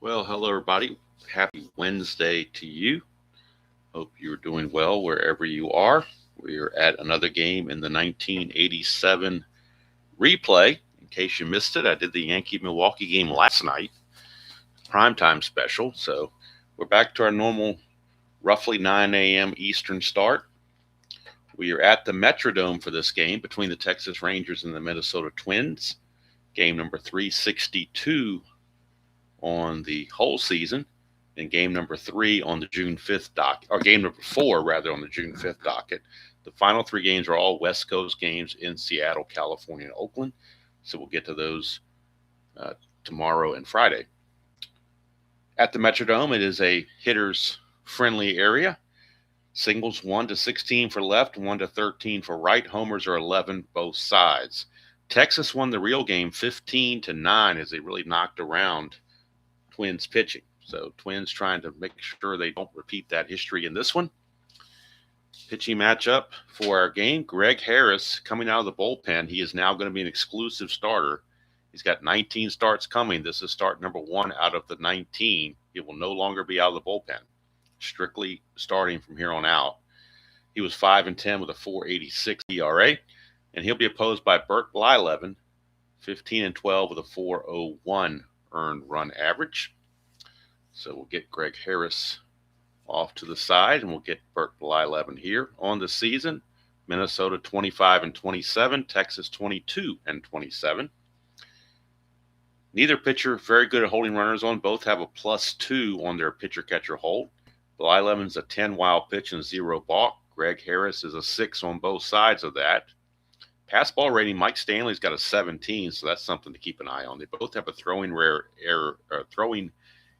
Well, hello, everybody. Happy Wednesday to you. Hope you're doing well wherever you are. We're at another game in the 1987 replay. In case you missed it, I did the Yankee Milwaukee game last night, primetime special. So we're back to our normal, roughly 9 a.m. Eastern start. We are at the Metrodome for this game between the Texas Rangers and the Minnesota Twins. Game number 362 on the whole season, and game number 3 on the June 5th docket, or game number 4 rather on the June 5th docket. The final 3 games are all West Coast games in Seattle, California, and Oakland. So we'll get to those uh, tomorrow and Friday. At the Metrodome, it is a hitters friendly area. Singles 1 to 16 for left, 1 to 13 for right. Homers are 11 both sides. Texas won the real game 15 to 9 as they really knocked around Twins pitching. So Twins trying to make sure they don't repeat that history in this one. Pitching matchup for our game, Greg Harris coming out of the bullpen. He is now going to be an exclusive starter. He's got 19 starts coming. This is start number 1 out of the 19. He will no longer be out of the bullpen. Strictly starting from here on out. He was 5-10 with a 4.86 ERA, and he'll be opposed by Bert Blyleven, 15-12 with a 4.01 earned run average. So we'll get Greg Harris off to the side, and we'll get Bert Blyleven here on the season. Minnesota 25-27, Texas 22-27. Neither pitcher very good at holding runners on. Both have a +2 on their pitcher-catcher hold. Blyleven's a 10 wild pitch and 0 balk. Greg Harris is a 6 on both sides of that. Pass ball rating, Mike Stanley's got a 17, so that's something to keep an eye on. They both have a throwing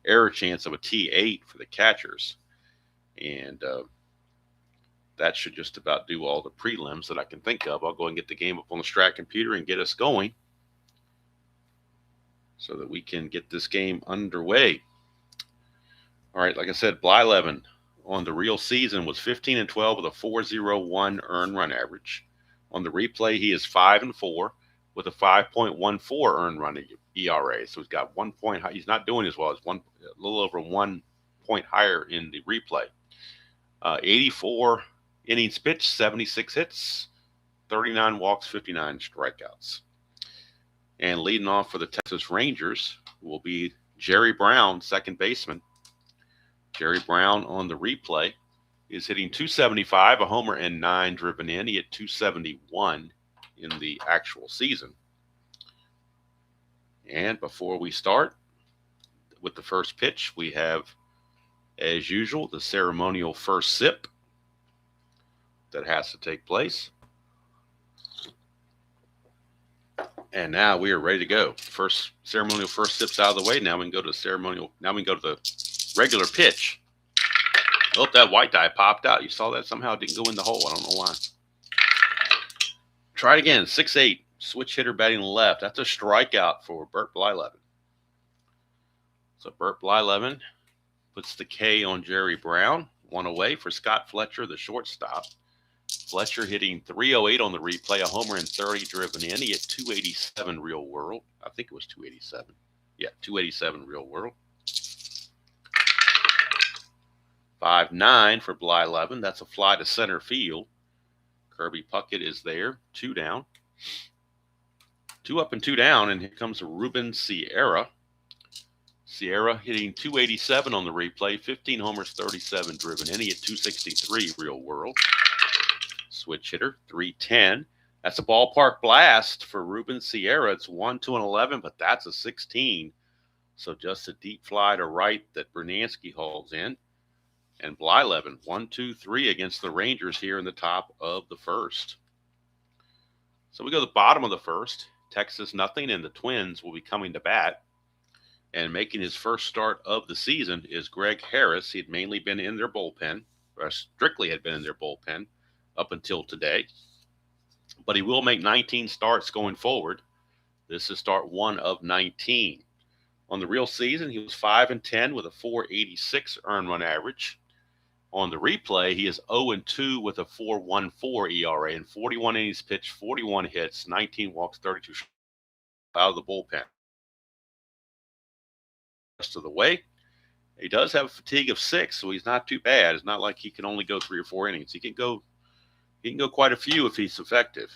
error chance of a T8 for the catchers. And that should just about do all the prelims that I can think of. I'll go and get the game up on the Strat computer and get us going so that we can get this game underway. All right, like I said, Blyleven on the real season was 15-12 with a 4.01 earned run average. On the replay, he is 5-4 with a 5.14 earned run ERA. So he's got 1 point. He's not doing as well. It's a little over 1 point higher in the replay. 84 innings pitched, 76 hits, 39 walks, 59 strikeouts. And leading off for the Texas Rangers will be Jerry Brown, second baseman. Jerry Brown on the replay is hitting 275, a homer and 9 driven in. He hit 271 in the actual season. And before we start with the first pitch, we have, as usual, the ceremonial first sip that has to take place. And now we are ready to go. First ceremonial first sip's out of the way. Now we can go to the regular pitch. Oh, that white die popped out. You saw that? Somehow it didn't go in the hole. I don't know why. Try it again. 6-8. Switch hitter batting left. That's a strikeout for Bert Blyleven. So Bert Blyleven puts the K on Jerry Brown. 1 away for Scott Fletcher, the shortstop. Fletcher hitting 308 on the replay, a homer and 30 driven in. He hit 287 real world. I think it was 287. Yeah, 287 real world. 5-9 for Blyleven. That's a fly to center field. Kirby Puckett is there. 2 down. 2 up and 2 down, and here comes Ruben Sierra. Sierra hitting 287 on the replay, 15 homers, 37 driven in. He hit 263 real world. Switch hitter, 310. That's a ballpark blast for Ruben Sierra. It's 1-11, but that's a 16. So just a deep fly to right that Bernansky hauls in. And Blyleven, 1-2-3 against the Rangers here in the top of the first. So we go to the bottom of the first. Texas nothing, and the Twins will be coming to bat. And making his first start of the season is Greg Harris. He'd mainly been in their bullpen, or strictly had been in their bullpen up until today. But he will make 19 starts going forward. This is start 1 of 19. On the real season, he was 5-10 with a 4.86 earned run average. On the replay, he is 0-2 with a 4.14 ERA and 41 innings pitched, 41 hits, 19 walks, 32 out of the bullpen. rest of the way. He does have a fatigue of 6, so he's not too bad. It's not like he can only go 3 or 4 innings. He can go quite a few if he's effective.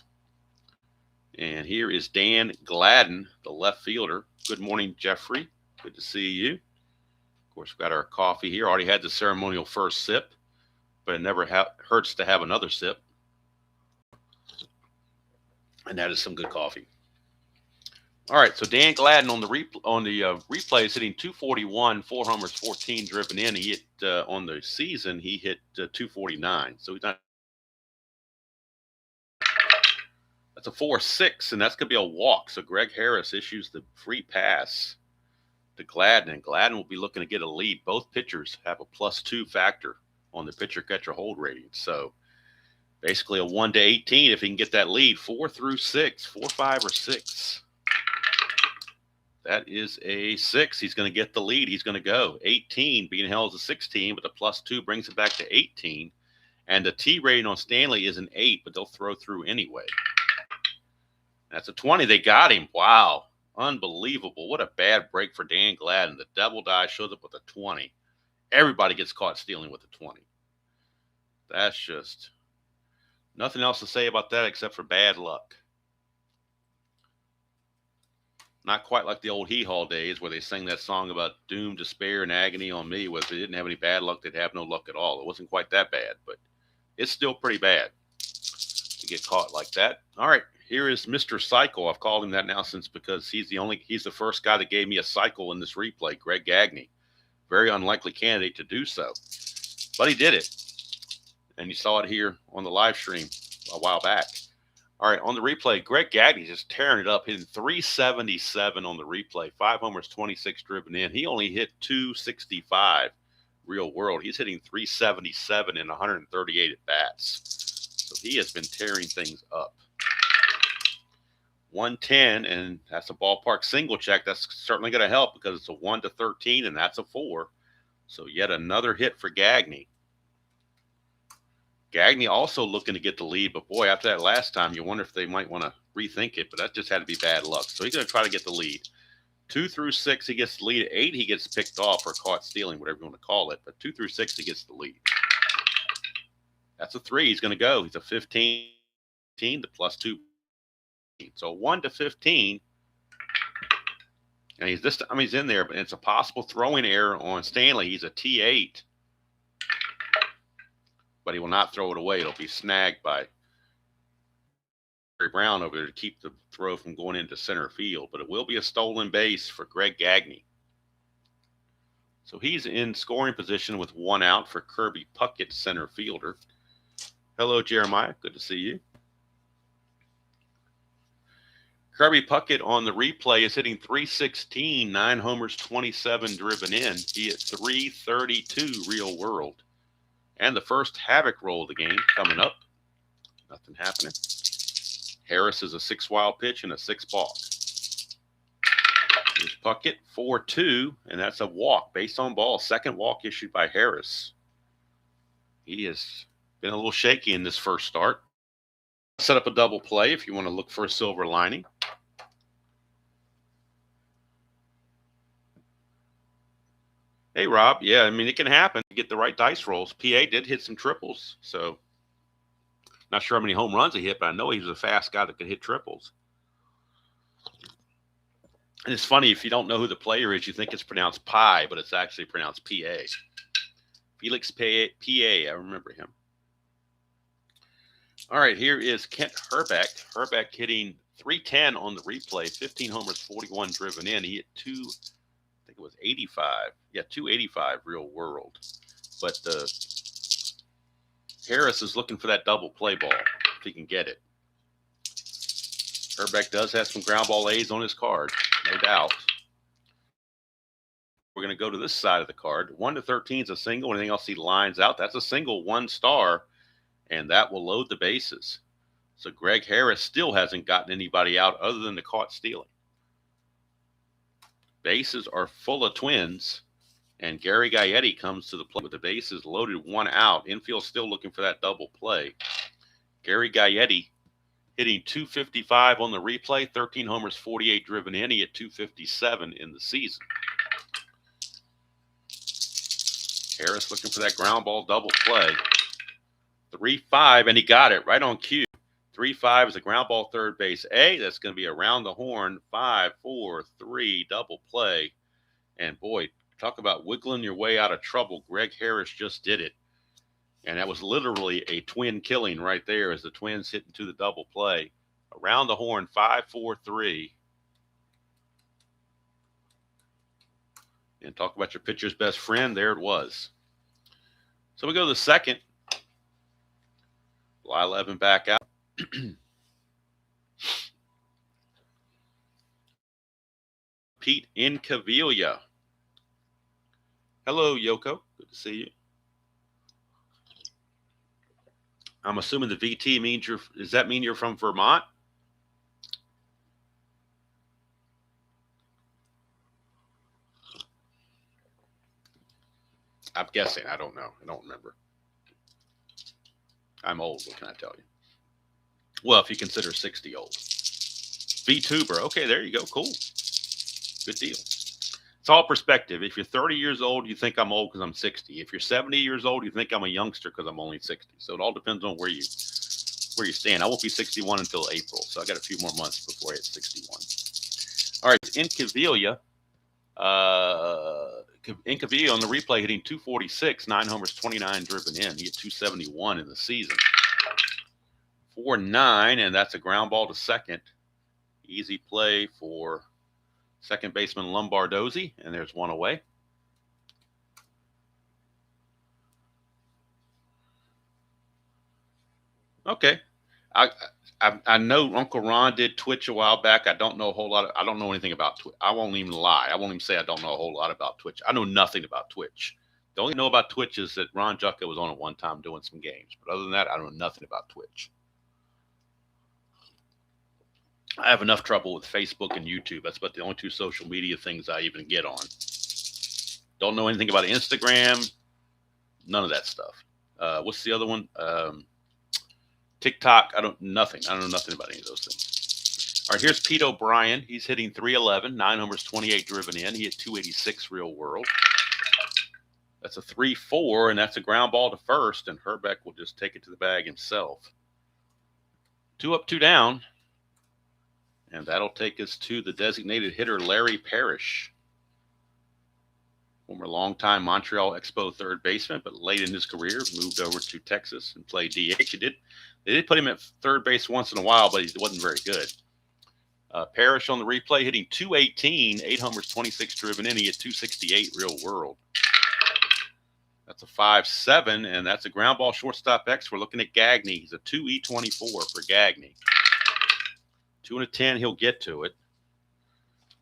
And here is Dan Gladden, the left fielder. Good morning, Jeffrey. Good to see you. Of course, we've got our coffee here. Already had the ceremonial first sip, but it never hurts to have another sip. And that is some good coffee. All right, so Dan Gladden on the replay is hitting 241, 4 homers, 14 driven in. He hit on the season, he hit 249. So he's not. That's a 4-6, and that's going to be a walk. So Greg Harris issues the free pass to Gladden, and Gladden will be looking to get a lead. Both pitchers have a +2 factor on the pitcher-catcher hold rating. So basically a 1 to 18 if he can get that lead. 4 through 6, 4, 5, or 6. That is a 6. He's going to get the lead. He's going to go. 18 being held as a 16, but the +2 brings it back to 18. And the T rating on Stanley is an 8, but they'll throw through anyway. That's a 20. They got him. Wow. Unbelievable. What a bad break for Dan Gladden. The devil die shows up with a 20. Everybody gets caught stealing with a 20. That's just nothing else to say about that except for bad luck. Not quite like the old hee-haw days where they sang that song about doom, despair, and agony on me, where if they didn't have any bad luck, they'd have no luck at all. It wasn't quite that bad, but it's still pretty bad to get caught like that. All right, here is Mr. Cycle. I've called him that now because he's the first guy that gave me a cycle in this replay, Greg Gagne. Very unlikely candidate to do so, but he did it. And you saw it here on the live stream a while back. All right, on the replay, Greg Gagne just tearing it up, hitting 377 on the replay, 5 homers, 26 driven in. He only hit 265 real world. He's hitting 377 in 138 at bats. So he has been tearing things up. 110, and that's a ballpark single check. That's certainly going to help because it's a 1 to 13, and that's a 4. So yet another hit for Gagne. Gagne also looking to get the lead, but boy, after that last time, you wonder if they might want to rethink it, but that just had to be bad luck. So he's going to try to get the lead. 2 through 6, he gets the lead. 8, he gets picked off or caught stealing, whatever you want to call it. But 2 through 6, he gets the lead. That's a 3. He's going to go. He's a 15, the +2. So 1 to 15. And this time he's in there, but it's a possible throwing error on Stanley. He's a T8. But he will not throw it away. It'll be snagged by Barry Brown over there to keep the throw from going into center field. But it will be a stolen base for Greg Gagne. So he's in scoring position with 1 out for Kirby Puckett, center fielder. Hello, Jeremiah. Good to see you. Kirby Puckett on the replay is hitting 316, 9 homers, 27 driven in. He hit 332 real world. And the first havoc roll of the game coming up. Nothing happening. Harris is a 6 wild pitch and a 6 balk. Here's Puckett, 4-2, and that's a walk based on ball. Second walk issued by Harris. He has been a little shaky in this first start. Set up a double play if you want to look for a silver lining. Hey, Rob. Yeah, I mean, it can happen. You get the right dice rolls. PA did hit some triples, so not sure how many home runs he hit, but I know he was a fast guy that could hit triples. And it's funny, if you don't know who the player is, you think it's pronounced pie, but it's actually pronounced PA. Felix PA, I remember him. All right, here is Kent Hrbek. Hrbek hitting 310 on the replay, 15 homers, 41 driven in. He hit 85. Yeah, 285 real world. But Harris is looking for that double play ball if he can get it. Hrbek does have some ground ball A's on his card, no doubt. We're going to go to this side of the card. 1 to 13 is a single. Anything else he lines out, that's a single, 1 star, and that will load the bases. So Greg Harris still hasn't gotten anybody out other than the caught stealing. Bases are full of Twins, and Gary Gaetti comes to the plate with the bases loaded, 1 out. Infield still looking for that double play. Gary Gaetti hitting 255 on the replay, 13 homers, 48 driven in. He hit 257 in the season. Harris looking for that ground ball double play. 3-5, and he got it right on cue. 3-5 is a ground ball third base A. That's going to be around the horn. 5-4-3 double play. And boy, talk about wiggling your way out of trouble. Greg Harris just did it. And that was literally a twin killing right there as the Twins hit into the double play. Around the horn, 5-4-3. And talk about your pitcher's best friend. There it was. So we go to the second. Bly-Levin back out. Pete Incaviglia. Hello, Yoko. Good to see you. I'm assuming the VT means does that mean you're from Vermont? I'm guessing. I don't know. I don't remember. I'm old. What can I tell you? Well, if you consider 60 old. VTuber. Okay, there you go. Cool. Good deal. It's all perspective. If you're 30 years old, you think I'm old because I'm 60. If you're 70 years old, you think I'm a youngster because I'm only 60. So it all depends on where you stand. I won't be 61 until April, so I got a few more months before I hit 61. All right, Incaviglia. Incaviglia on the replay hitting 246, 9 homers, 29 driven in. He hit 271 in the season. 4-9, and that's a ground ball to second. Easy play for second baseman Lombardozzi, and there's one away. Okay. I know Uncle Ron did Twitch a while back. I don't know a whole lot. I don't know anything about Twitch. I won't even lie. I won't even say I don't know a whole lot about Twitch. I know nothing about Twitch. The only know about Twitch is that Ron Jucka was on it one time doing some games. But other than that, I know nothing about Twitch. I have enough trouble with Facebook and YouTube. That's about the only two social media things I even get on. Don't know anything about Instagram. None of that stuff. What's the other one? TikTok. I don't know nothing about any of those things. All right, here's Pete O'Brien. He's hitting 311, 9 homers, 28 driven in. He hit 286 real world. That's a 3-4, and that's a ground ball to first, and Herbeck will just take it to the bag himself. 2 up, 2 down. And that'll take us to the designated hitter, Larry Parrish. Former longtime Montreal Expo third baseman, but late in his career, moved over to Texas and played DH. They did put him at third base once in a while, but he wasn't very good. Parrish on the replay hitting 218, 8 homers, 26 driven in. He hit 268 real world. That's a 5-7, and that's a ground ball shortstop X. We're looking at Gagne. He's a 2E24 for Gagne. 2 and a 10, he'll get to it.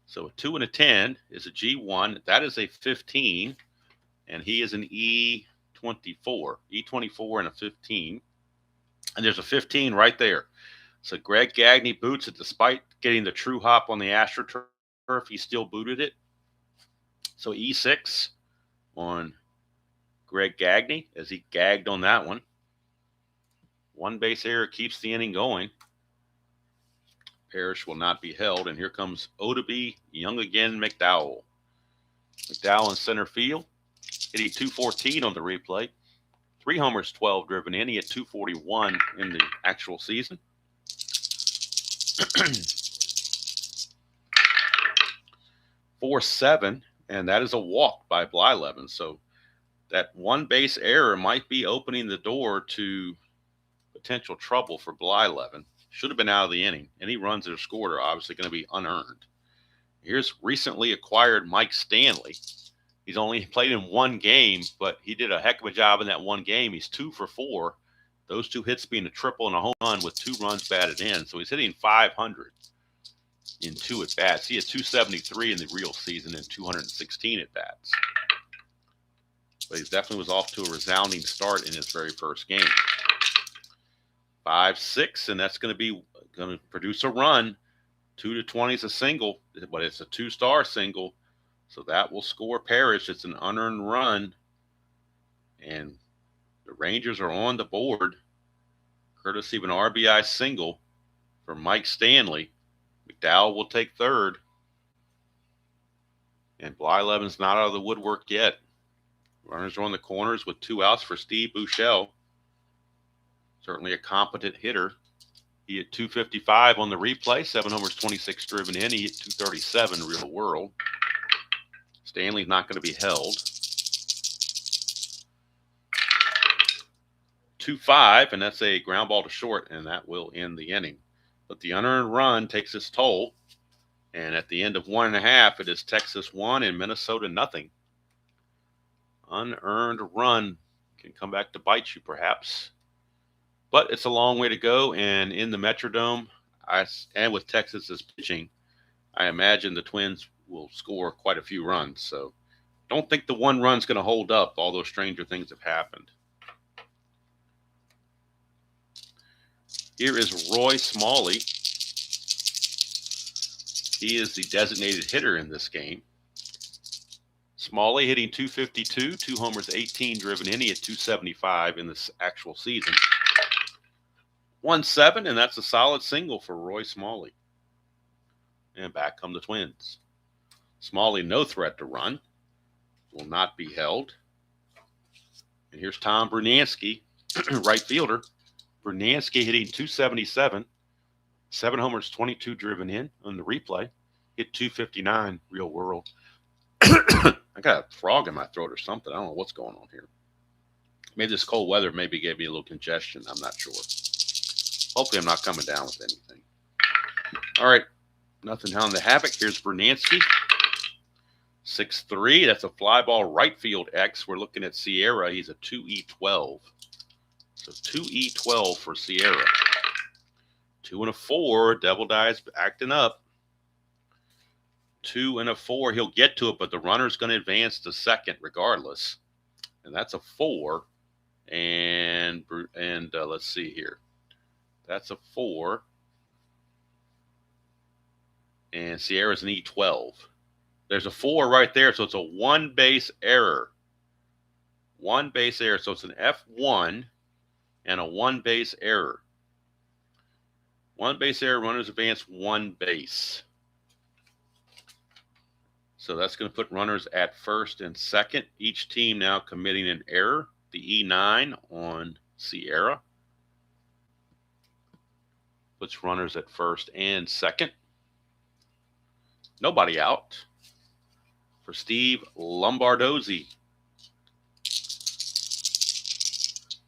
So a 2 and a 10 is a G1. That is a 15, and he is an E24. E24 and a 15. And there's a 15 right there. So Greg Gagne boots it. Despite getting the true hop on the AstroTurf, he still booted it. So E6 on Greg Gagne as he gagged on that one. One base error keeps the inning going. Parrish will not be held. And here comes Odeby, young again, McDowell. McDowell in center field, hitting 214 on the replay. 3 homers, 12 driven in. He hit 241 in the actual season. 4-7, and that is a walk by Bly-Levin. So that one base error might be opening the door to potential trouble for Bly-Levin. Should have been out of the inning. Any runs that are scored are obviously going to be unearned. Here's recently acquired Mike Stanley. He's only played in one game, but he did a heck of a job in that one game. He's 2 for 4. Those 2 hits being a triple and a home run with 2 runs batted in. So he's hitting 500 in 2 at-bats. He had 273 in the real season and 216 at-bats. But he definitely was off to a resounding start in his very first game. 5-6, and that's going to produce a run. 2-20 is a single, but it's a 2-star single, so that will score Parrish. It's an unearned run, and the Rangers are on the board, courtesy of an RBI single from Mike Stanley. McDowell will take third, and Bly-Levin's not out of the woodwork yet. Runners are on the corners with 2 outs for Steve Buechele. Certainly a competent hitter. He hit 255 on the replay, 7 homers, 26 driven in. He hit 237 real world. Stanley's not going to be held. 2-5, and that's a ground ball to short, and that will end the inning. But the unearned run takes its toll, and at the end of 1.5, it is Texas 1 and Minnesota nothing. Unearned run can come back to bite you, perhaps. But it's a long way to go, and in the Metrodome, and with Texas's pitching, I imagine the Twins will score quite a few runs. So don't think the 1 run's going to hold up, although stranger things have happened. Here is Roy Smalley. He is the designated hitter in this game. Smalley hitting 252, 2 homers, 18 driven in. He hit 275 in this actual season. 1-7, and that's a solid single for Roy Smalley. And back come the Twins. Smalley, no threat to run. Will not be held. And here's Tom Brunansky, right fielder. Brunansky hitting 277. 7 homers, 22 driven in on the replay. Hit 259 real world. I got a frog in my throat or something. I don't know what's going on here. Maybe this cold weather maybe gave me a little congestion. I'm not sure. Hopefully I'm not coming down with anything. All right. Nothing on the havoc. Here's Brunansky. 6'3". That's a fly ball right field X. We're looking at Sierra. He's a 2E12. So 2E12 for Sierra. 2 and a 4. Devil Dies acting up. 2 and a 4. He'll get to it, but the runner's going to advance to second regardless. And that's a 4. And let's see here. That's a 4. And Sierra's an E12. There's a 4 right there, so it's a 1-base error. 1-base error. So it's an F1 and a 1-base error. 1-base error, runners advance 1 base. So that's going to put runners at first and second. Each team now committing an error. The E9 on Sierra puts runners at first and second. Nobody out for Steve Lombardozzi.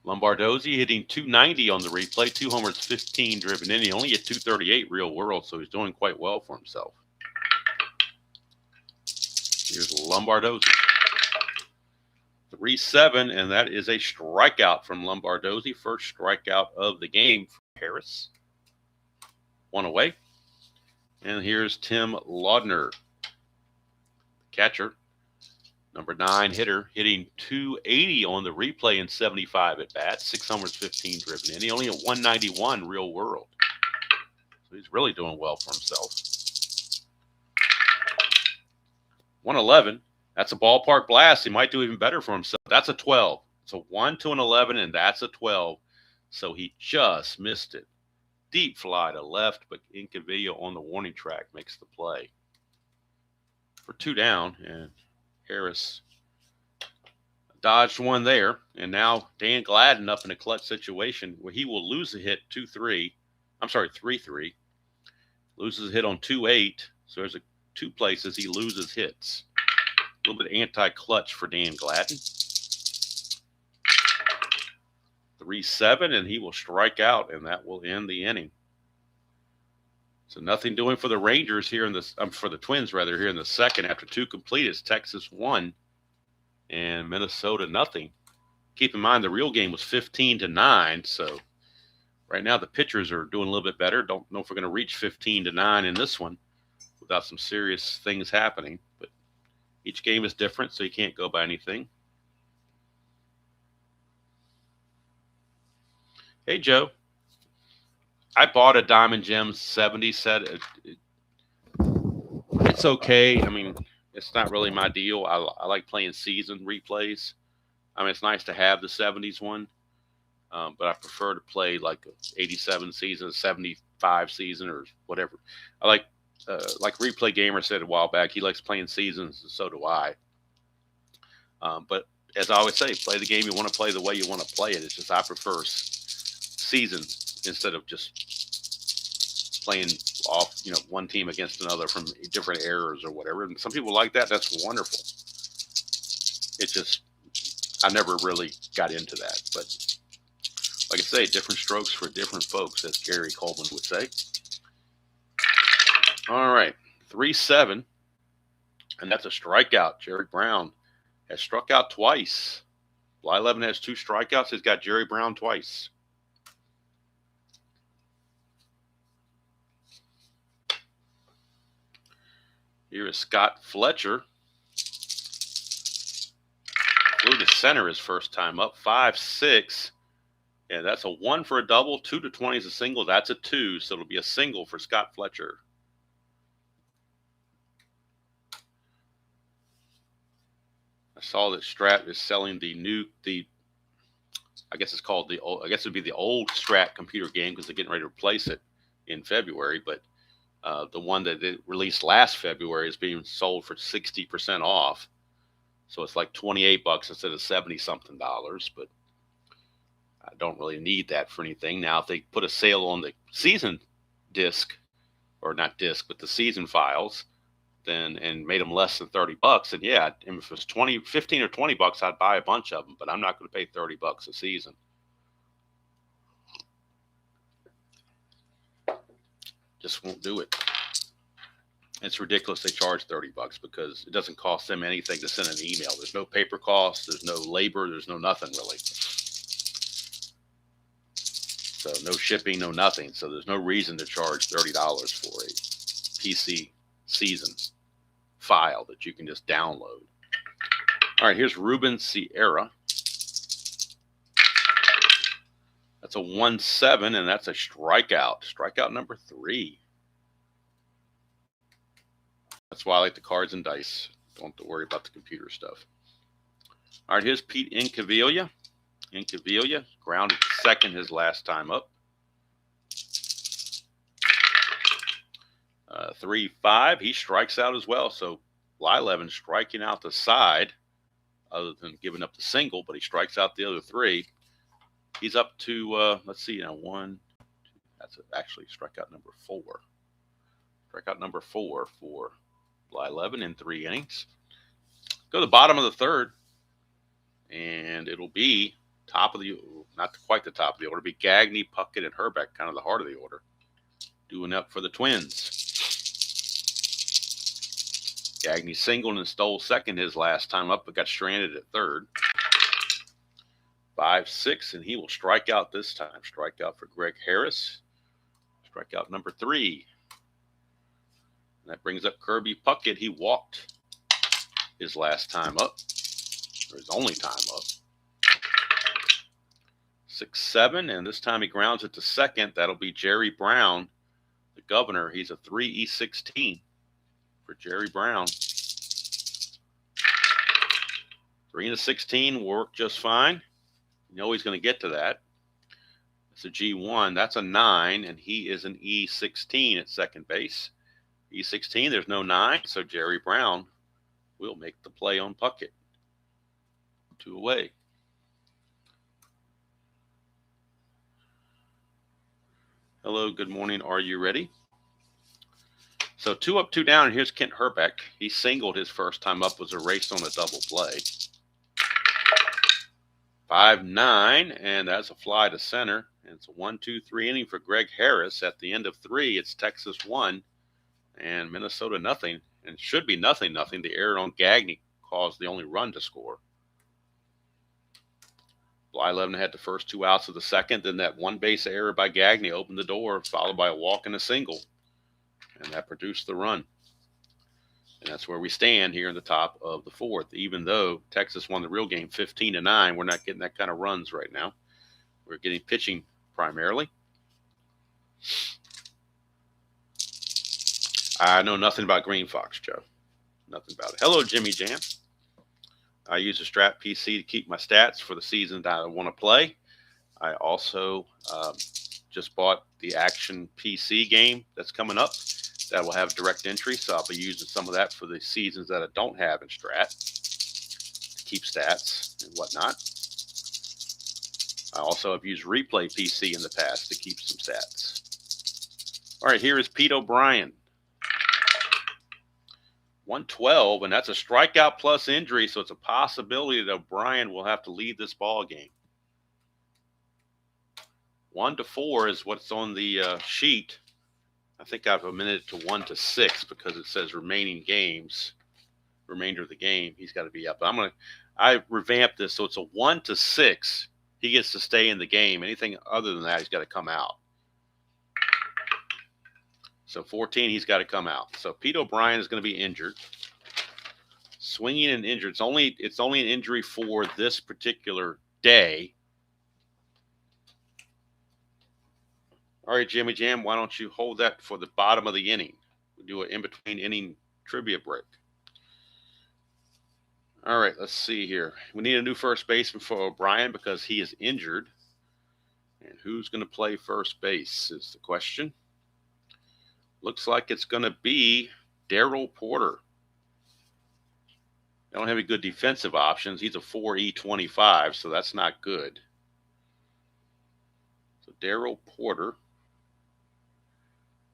Lombardozzi hitting 290 on the replay, 2 homers, 15 driven in. He only hit 238 real world, so he's doing quite well for himself. Here's Lombardozzi. 3-7, and that is a strikeout from Lombardozzi. First strikeout of the game for Harris. 1 away. And here's Tim Laudner, catcher. Number 9 hitter, hitting 280 on the replay in 75 at bat. 6 homers, 15 driven in. He only hit 191 real world. So he's really doing well for himself. 111. That's a ballpark blast. He might do even better for himself. That's a 12. It's a 1 to an 11, and that's a 12. So he just missed it. Deep fly to left, but Incavillo on the warning track makes the play. For 2 down, and Harris dodged one there. And now Dan Gladden up in a clutch situation where he will lose a hit 3-3. Loses a hit on 2-8. So there's 2 places he loses hits. A little bit anti-clutch for Dan Gladden. 3-7, and he will strike out, and that will end the inning. So nothing doing for the Rangers here for the Twins rather here in the second. After 2 complete, it's Texas 1 and Minnesota nothing. Keep in mind the real game was 15-9. So right now the pitchers are doing a little bit better. Don't know if we're going to reach 15-9 in this one without some serious things happening. But each game is different, so you can't go by anything. Hey, Joe. I bought a Diamond Gems 70 set. It's okay. I mean, it's not really my deal. I like playing season replays. I mean, it's nice to have the 70s one, but I prefer to play like a 87 season, 75 season, or whatever. I like Replay Gamer said a while back, he likes playing seasons, and so do I. But as I always say, play the game you want to play the way you want to play it. It's just I prefer season instead of just playing off, one team against another from different eras or whatever. And some people like that. That's wonderful. It just, I never really got into that. But like I say, different strokes for different folks, as Gary Coleman would say. All right, 3-7, and that's a strikeout. Jerry Brown has struck out twice. Bly Levin has 2 strikeouts. He's got Jerry Brown twice. Here is Scott Fletcher. Flew to center his first time up, 5-6. Yeah, that's a 1 for a double, 2 to 20 is a single. That's a 2, so it'll be a single for Scott Fletcher. I saw that Strat is selling I guess it's called I guess it'd be the old Strat computer game because they're getting ready to replace it in February. But the one that they released last February is being sold for 60% off. So it's like $28 instead of $70-something. But I don't really need that for anything. Now, if they put a sale on the season disc, or not disc, but the season files, then and made them less than $30, and yeah, if it was 15 or $20, I'd buy a bunch of them, but I'm not going to pay $30 a season. Just won't do it. It's ridiculous they charge $30 because it doesn't cost them anything to send an email. There's no paper cost, there's no labor, there's no nothing really. So no shipping, no nothing. So there's no reason to charge $30 for a PC season file that you can just download. All right, here's Ruben Sierra. That's a 1-7, and that's a strikeout. Strikeout number 3. That's why I like the cards and dice. Don't have to worry about the computer stuff. All right, here's Pete Incaviglia. Incaviglia grounded second his last time up. 3-5. He strikes out as well. So Bly Levin striking out the side, other than giving up the single, but he strikes out the other 3. He's up to let's see now, 1. That's actually strikeout number 4. Strikeout number 4 for Bly Levin in 3 innings. Go to the bottom of the 3rd, and it'll be top of the, not quite the top of the order, it'll be Gagne, Puckett, and Herbeck, kind of the heart of the order, doing up for the Twins. Gagne singled and stole second his last time up, but got stranded at 3rd. 5-6, and he will strike out this time. Strike out for Greg Harris. Strikeout number 3. And that brings up Kirby Puckett. He walked his last time up, or his only time up. 6-7, and this time he grounds it to second. That'll be Jerry Brown, the governor. He's a 3-16 for Jerry Brown. 3-16 worked just fine. You know he's going to get to that. It's a G1. That's a 9, and he is an E16 at second base. E16, there's no 9, so Jerry Brown will make the play on Puckett. 2 away. Hello, good morning. Are you ready? So 2 up, 2 down, and here's Kent Herbeck. He singled his first time up, was erased on a double play. 5-9, and that's a fly to center. And it's a 1-2-3 inning for Greg Harris. At the end of 3, it's Texas 1 and Minnesota nothing. And it should be nothing. The error on Gagne caused the only run to score. Bly Levin had the first 2 outs of the second. Then that one base error by Gagne opened the door, followed by a walk and a single. And that produced the run. And that's where we stand here in the top of the 4th. Even though Texas won the real game 15-9, we're not getting that kind of runs right now. We're getting pitching primarily. I know nothing about Green Fox, Joe. Nothing about it. Hello, Jimmy Jam. I use a Strat PC to keep my stats for the season that I want to play. I also just bought the Action PC game that's coming up. That will have direct entry, so I'll be using some of that for the seasons that I don't have in Strat to keep stats and whatnot. I also have used Replay PC in the past to keep some stats. All right, here is Pete O'Brien. 112, and that's a strikeout plus injury, so it's a possibility that O'Brien will have to leave this ball game. 1-4 is what's on the sheet. I think I've amended it to 1-6 because it says remaining games, remainder of the game. He's got to be up. I revamped this so it's a 1-6. He gets to stay in the game. Anything other than that, he's got to come out. So 14, he's got to come out. So Pete O'Brien is going to be injured. Swinging and injured. It's only an injury for this particular day. All right, Jimmy Jam, why don't you hold that for the bottom of the inning? We'll do an in-between inning trivia break. All right, let's see here. We need a new first baseman for O'Brien because he is injured. And who's going to play first base is the question. Looks like it's going to be Darryl Porter. They don't have any good defensive options. He's a 4E25, so that's not good. So Darryl Porter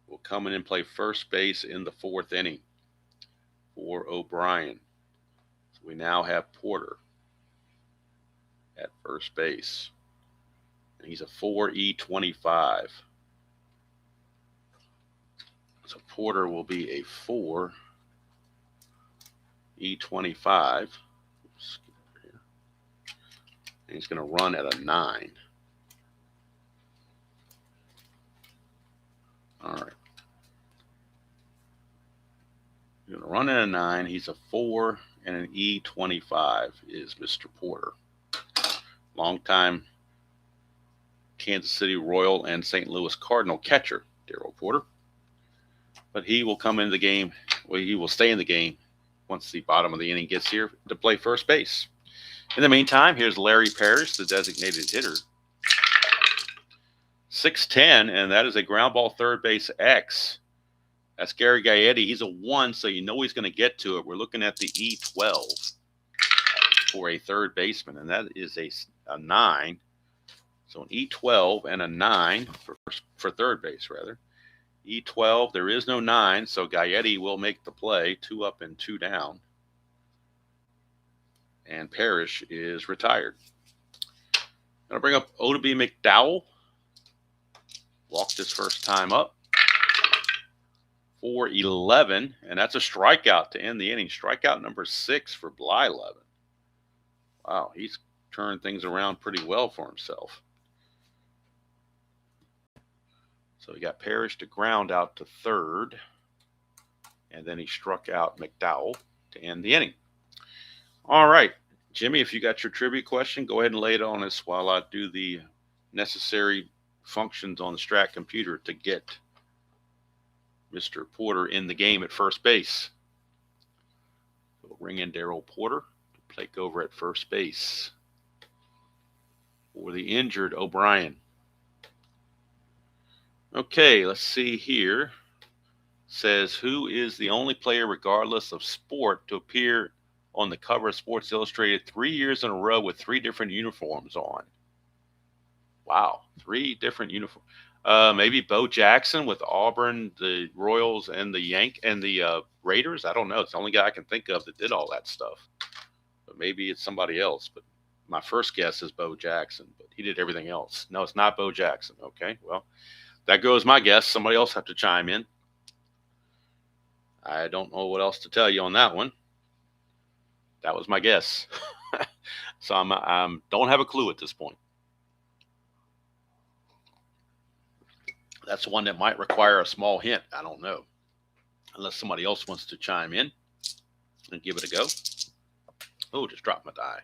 will come in and play first base in the 4th inning for O'Brien. So we now have Porter at first base. And he's a 4E25. So Porter will be a 4E25. And he's going to run at a 9. All right. He's going to run at a 9. He's a 4 and an E25 is Mr. Porter. Longtime Kansas City Royal and St. Louis Cardinal catcher, Darryl Porter. But he will come into the game. Well, he will stay in the game once the bottom of the inning gets here to play first base. In the meantime, here's Larry Parrish, the designated hitter. 6'10", and that is a ground ball third base X. That's Gary Gaetti. He's a 1, so you know he's going to get to it. We're looking at the E12 for a third baseman, and that is a 9. So an E12 and a 9 for third base, rather. E12, there is no 9, so Gaetti will make the play, 2 up and 2 down. And Parrish is retired. I'm going to bring up Oddibe McDowell. Walked his first time up. 4-11, and that's a strikeout to end the inning. Strikeout number 6 for Blyleven. Wow, he's turned things around pretty well for himself. So he got Parrish to ground out to third, and then he struck out McDowell to end the inning. All right, Jimmy, if you got your trivia question, go ahead and lay it on us while I do the necessary functions on the Strat computer to get Mr. Porter in the game at first base. We'll bring in Darryl Porter to take over at first base for the injured O'Brien. Okay, let's see here. Says, who is the only player, regardless of sport, to appear on the cover of Sports Illustrated 3 years in a row with 3 different uniforms on? Wow, 3 different uniforms. Maybe Bo Jackson with Auburn, the Royals, and the Raiders. I don't know. It's the only guy I can think of that did all that stuff. But maybe it's somebody else. But my first guess is Bo Jackson, but he did everything else. No, it's not Bo Jackson. Okay, well, that goes my guess. Somebody else have to chime in. I don't know what else to tell you on that one. That was my guess. So I don't have a clue at this point. That's one that might require a small hint. I don't know. Unless somebody else wants to chime in and give it a go. Oh, just dropped my die.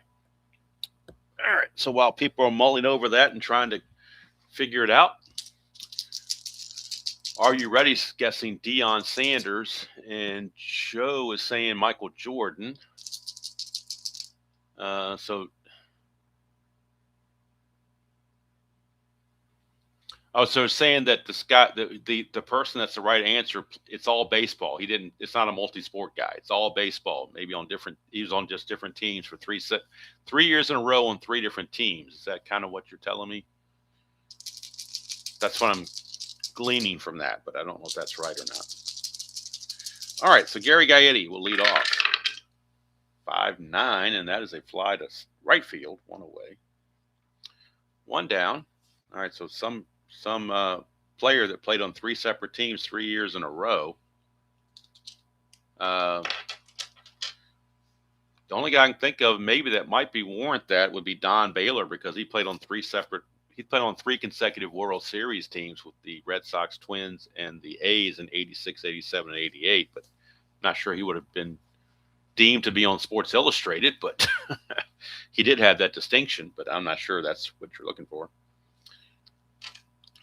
All right. So while people are mulling over that and trying to figure it out, are you ready? Guessing Deion Sanders, and Joe is saying Michael Jordan. Oh, so saying that the guy, the person that's the right answer, it's all baseball. He didn't. It's not a multi-sport guy. It's all baseball. Maybe on different. He was on just different teams for 3 years in a row on 3 different teams. Is that kind of what you're telling me? That's what I'm gleaning from that, but I don't know if that's right or not. All right, so Gary Gaetti will lead off. 5-9, and that is a fly to right field, one away. One down. All right, so some player that played on 3 separate teams 3 years in a row. The only guy I can think of maybe that might be warrant that would be Don Baylor, because he played on 3 consecutive World Series teams with the Red Sox, Twins, and the A's in 86, 87, and 88. But I'm not sure he would have been deemed to be on Sports Illustrated, but he did have that distinction, but I'm not sure that's what you're looking for.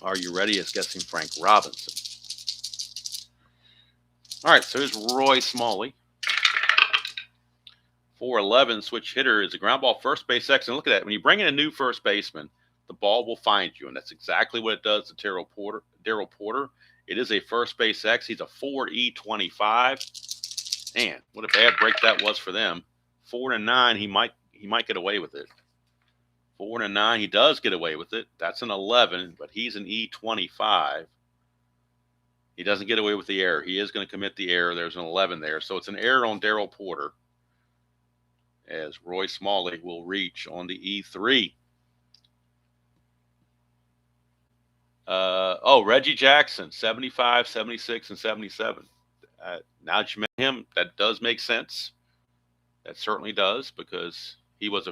Are you ready? It's guessing Frank Robinson. All right, so here's Roy Smalley. 4-11 switch hitter is a ground ball first base X. And look at that. When you bring in a new first baseman, the ball will find you, and that's exactly what it does to Darrell Porter. It is a first base X. He's a 4.E25. Man, what a bad break that was for them. 4-9, he might get away with it. 4-9, he does get away with it. That's an 11, but he's an E25. He doesn't get away with the error. He is going to commit the error. There's an 11 there. So it's an error on Darrell Porter, as Roy Smalley will reach on the E3. Reggie Jackson, 75, 76, and 77. Now that you met him, that does make sense. That certainly does, because he was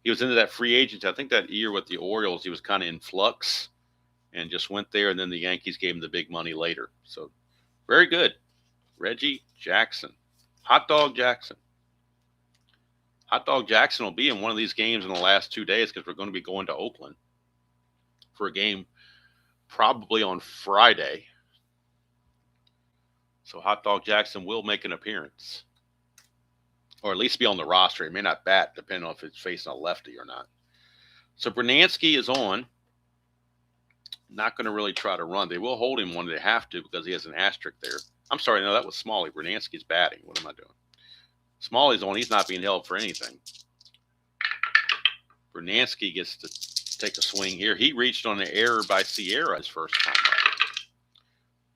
into that free agency. I think that year with the Orioles, he was kind of in flux and just went there, and then the Yankees gave him the big money later. So very good. Reggie Jackson. Hot Dog Jackson. Hot Dog Jackson will be in one of these games in the last 2 days, because we're going to be going to Oakland for a game probably on Friday. So Hot Dog Jackson will make an appearance, or at least be on the roster. He may not bat, depending on if it's facing a lefty or not. So Bernansky is on. Not going to really try to run. They will hold him when they have to, because he has an asterisk there. I'm sorry, no, that was Smalley. Bernansky's batting. What am I doing? Smalley's on. He's not being held for anything. Bernansky gets to take a swing here. He reached on an error by Sierra his first time up.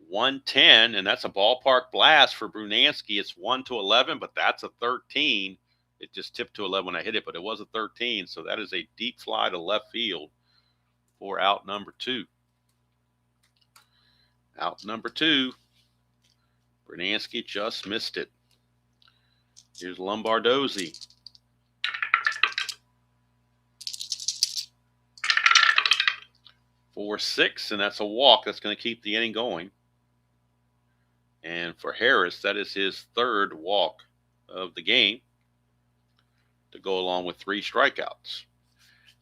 110, and that's a ballpark blast for Bernansky. It's 1-11, but that's a 13. It just tipped to 11 when I hit it, but it was a 13. So that is a deep fly to left field for out number 2. Out number 2. Bernansky just missed it. Here's Lombardozzi. 4-6, and that's a walk. That's going to keep the inning going. And for Harris, that is his 3rd walk of the game, to go along with 3 strikeouts.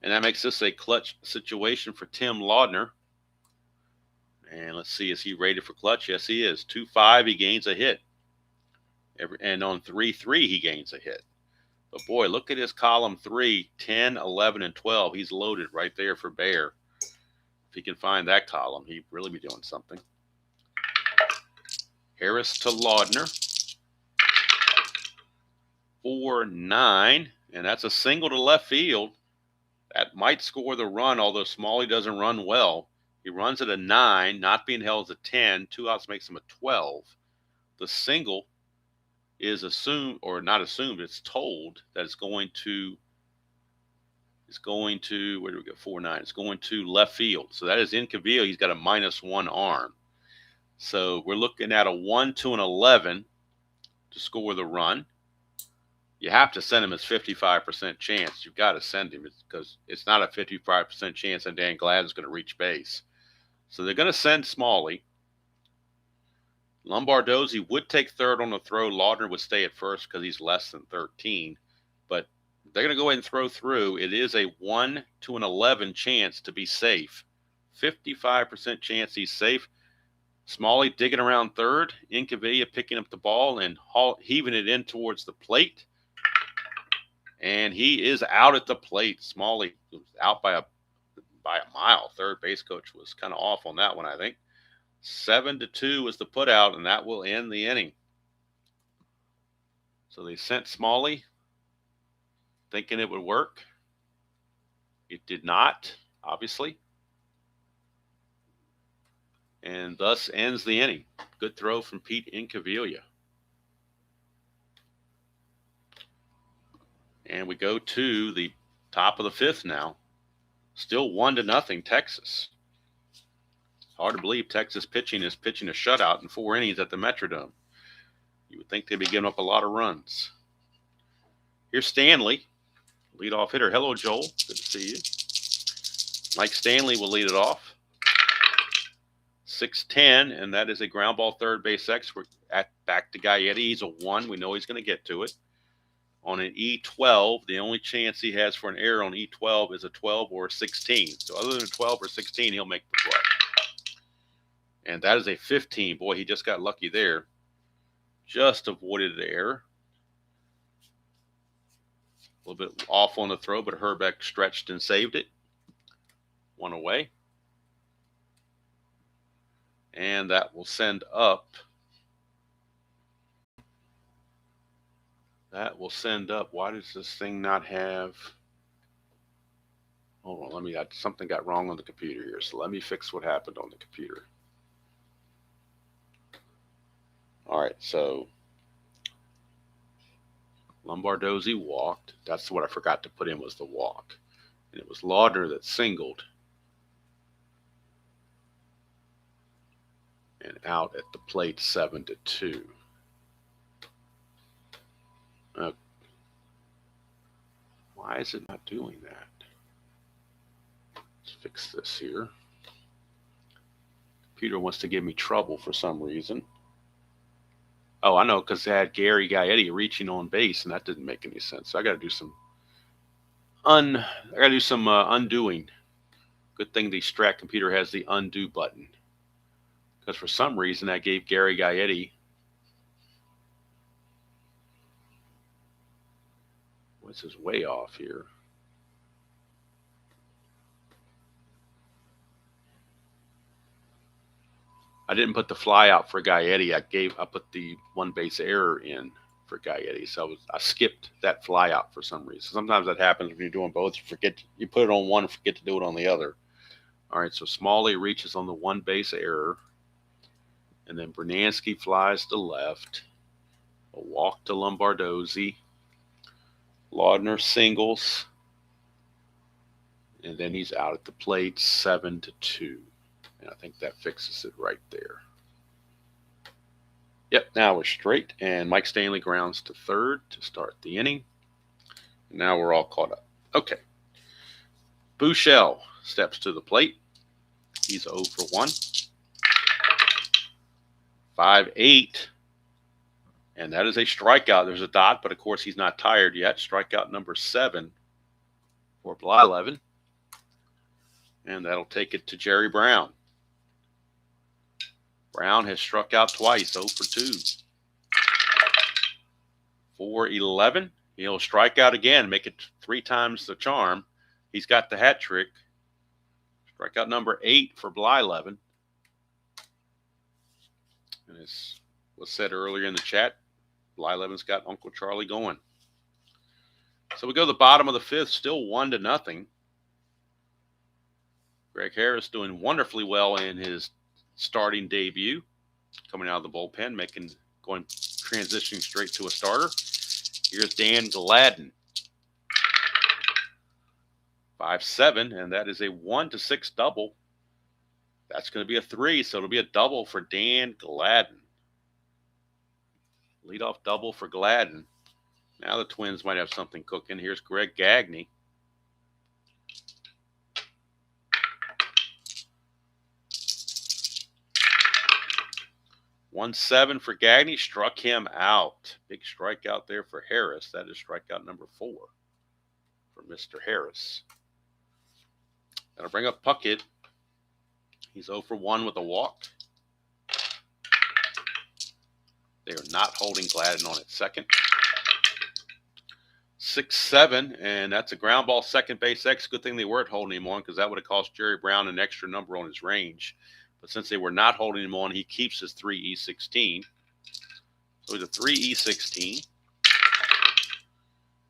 And that makes this a clutch situation for Tim Laudner. And let's see, is he rated for clutch? Yes, he is. 2.5, he gains a hit. And on 3.3, he gains a hit. But boy, look at his column 3, 10, 11, and 12. He's loaded right there for Bear. If he can find that column, he'd really be doing something. Harris to Laudner. 4-9, and that's a single to left field. That might score the run, although Smalley doesn't run well. He runs at a 9, not being held as a 10. 2 outs makes him a 12. The single is assumed, or not assumed, it's told that it's going to, where do we go, 4-9, it's going to left field. So that is Incavilla. He's got a -1 arm. So we're looking at a 1-11 to score the run. You have to send him as 55% chance. You've got to send him, because it's not a 55% chance that Dan Gladden's going to reach base. So they're going to send Smalley. Lombardozzi would take 3rd on the throw. Laudner would stay at 1st because he's less than 13. But they're going to go ahead and throw through. It is a 1-11 chance to be safe. 55% chance he's safe. Smalley digging around 3rd. Incavilla picking up the ball and heaving it in towards the plate. And he is out at the plate. Smalley was out by by a mile. Third base coach was kind of off on that one, I think. 7-2 was the put out, and that will end the inning. So they sent Smalley thinking it would work. It did not, obviously. And thus ends the inning. Good throw from Pete Incaviglia. And we go to the top of the fifth now. Still 1-0 Texas. Hard to believe Texas pitching is pitching a shutout in 4 innings at the Metrodome. You would think they'd be giving up a lot of runs. Here's Stanley, leadoff hitter. Hello, Joel. Good to see you. Mike Stanley will lead it off. 6-10, and that is a ground ball third base X. We're back to Gaetti. He's a 1. We know he's going to get to it. On an E12, the only chance he has for an error on E12 is a 12 or a 16. So other than 12 or 16, he'll make the play. And that is a 15. Boy, he just got lucky there. Just avoided the error. A little bit off on the throw, but Herbeck stretched and saved it. 1 away. And that will send up. That will send up. Why does this thing not have... Hold on, something got wrong on the computer here. So let me fix what happened on the computer. All right, so Lombardozzi walked. That's what I forgot to put in, was the walk. And it was Laudner that singled. And out at the plate, 7-2. Why is it not doing that? Let's fix this here. Computer wants to give me trouble for some reason. Oh, I know, because they had Gary Gaetti reaching on base, and that didn't make any sense. So I got to do some undoing. Good thing the Strat computer has the undo button, because for some reason I gave Gary Gaetti. This is way off here. I didn't put the fly out for Gaetti. I put the 1 base error in for Gaetti. So I skipped that fly out for some reason. Sometimes that happens when you're doing both. You put it on one and forget to do it on the other. All right, so Smalley reaches on the 1 base error. And then Bernansky flies to left. A walk to Lombardozzi. Laudner singles. And then he's out at the plate, 7-2. And I think that fixes it right there. Yep, now we're straight. And Mike Stanley grounds to third to start the inning. And now we're all caught up. Okay. Buechele steps to the plate. He's 0 for 1. 5-8. And that is a strikeout. There's a dot, but of course he's not tired yet. Strikeout number 7 for Blyleven. And that'll take it to Jerry Brown. Brown has struck out twice, 0 for 2. 4-11. He'll strike out again, make it 3 times the charm. He's got the hat trick. Strikeout number 8 for Blyleven. And as was said earlier in the chat, Blyleven's got Uncle Charlie going. So we go to the bottom of the 5th, still 1-0. Greg Harris doing wonderfully well in his starting debut, coming out of the bullpen, transitioning straight to a starter. Here's Dan Gladden. 5-7, and that is a 1-6 double. That's going to be a 3, so it'll be a double for Dan Gladden. Leadoff double for Gladden. Now the Twins might have something cooking. Here's Greg Gagne. 1-7 for Gagne. Struck him out. Big strikeout there for Harris. That is strikeout number 4 for Mr. Harris. That'll bring up Puckett. He's 0 for 1 with a walk. They are not holding Gladden on at second. 6-7, and that's a ground ball second base X. Good thing they weren't holding him on, because that would have cost Jerry Brown an extra number on his range. But since they were not holding him on, he keeps his 3E16. So he's a 3E16.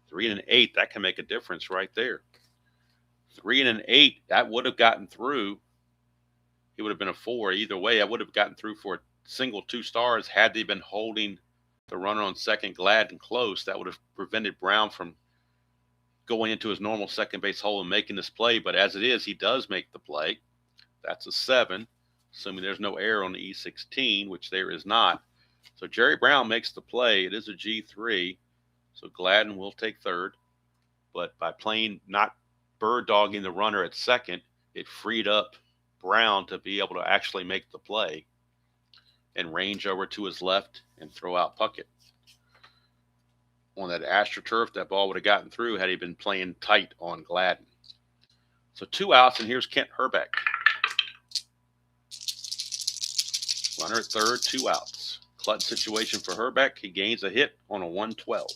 3 and an 8, that can make a difference right there. 3 and an 8, that would have gotten through. It would have been a 4. Either way, I would have gotten through for a single 2 stars had they been holding the runner on second Glad and close. That would have prevented Brown from going into his normal second base hole and making this play. But as it is, he does make the play. That's a 7, assuming there's no error on the E16, which there is not. So Jerry Brown makes the play. It is a G3. So Gladden will take third. But by playing, not bird dogging the runner at second, it freed up Brown to be able to actually make the play and range over to his left and throw out Puckett. On that AstroTurf, that ball would have gotten through had he been playing tight on Gladden. So 2 outs, and here's Kent Herbeck. Runner at third, 2 outs. Clutch situation for Herbeck. He gains a hit on a 112.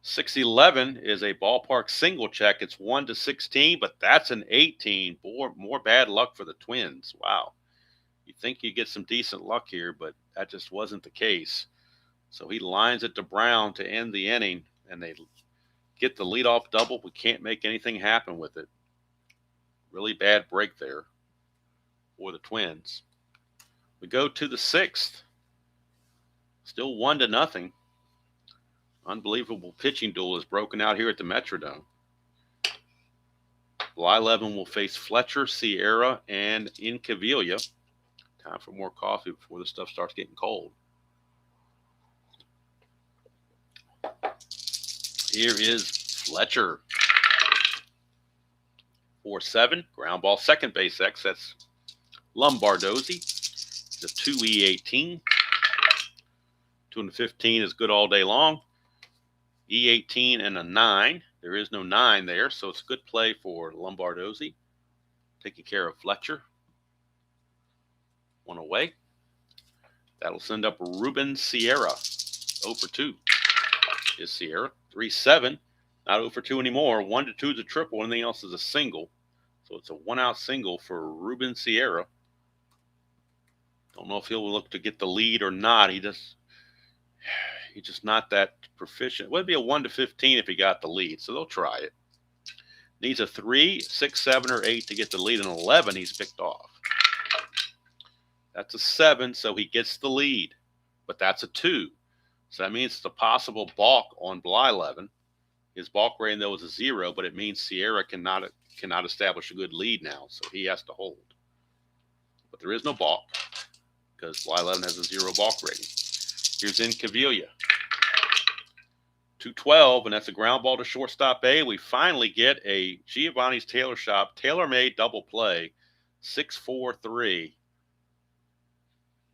6-11 is a ballpark single check. It's 1-16, but that's an 18. More bad luck for the Twins. Wow. You think you get some decent luck here, but that just wasn't the case. So he lines it to Brown to end the inning, and they get the leadoff double. We can't make anything happen with it. Really bad break there for the Twins. We go to the 6th. Still 1-0. Unbelievable pitching duel is broken out here at the Metrodome. Blyleven will face Fletcher, Sierra, and Incaviglia. Time for more coffee before the stuff starts getting cold. Here is Fletcher. 4-7, ground ball second base X. That's Lombardozzi. It's a 2E18. 2-15 is good all day long. E18 and a 9. There is no 9 there, so it's a good play for Lombardozzi. Taking care of Fletcher. 1 away. That'll send up Ruben Sierra. 0 for 2 is Sierra. 3-7. Not 0 for 2 anymore. 1-2 is a triple. Anything else is a single. So it's a 1-out single for Ruben Sierra. Don't know if he'll look to get the lead or not. He's just not that proficient. It would be a 1-15 if he got the lead, so they'll try it. Needs a 3, 6, 7, or 8 to get the lead, and 11 he's picked off. That's a 7, so he gets the lead, but that's a 2. So that means it's a possible balk on Blyleven. His balk rating, though, is a 0, but it means Sierra cannot establish a good lead now, so he has to hold. But there is no balk because Blyleven has a 0 balk rating. Here's Incaviglia. 2-12, and that's a ground ball to shortstop A. We finally get a Giovanni's Tailor Shop tailor-made double play. 6-4-3.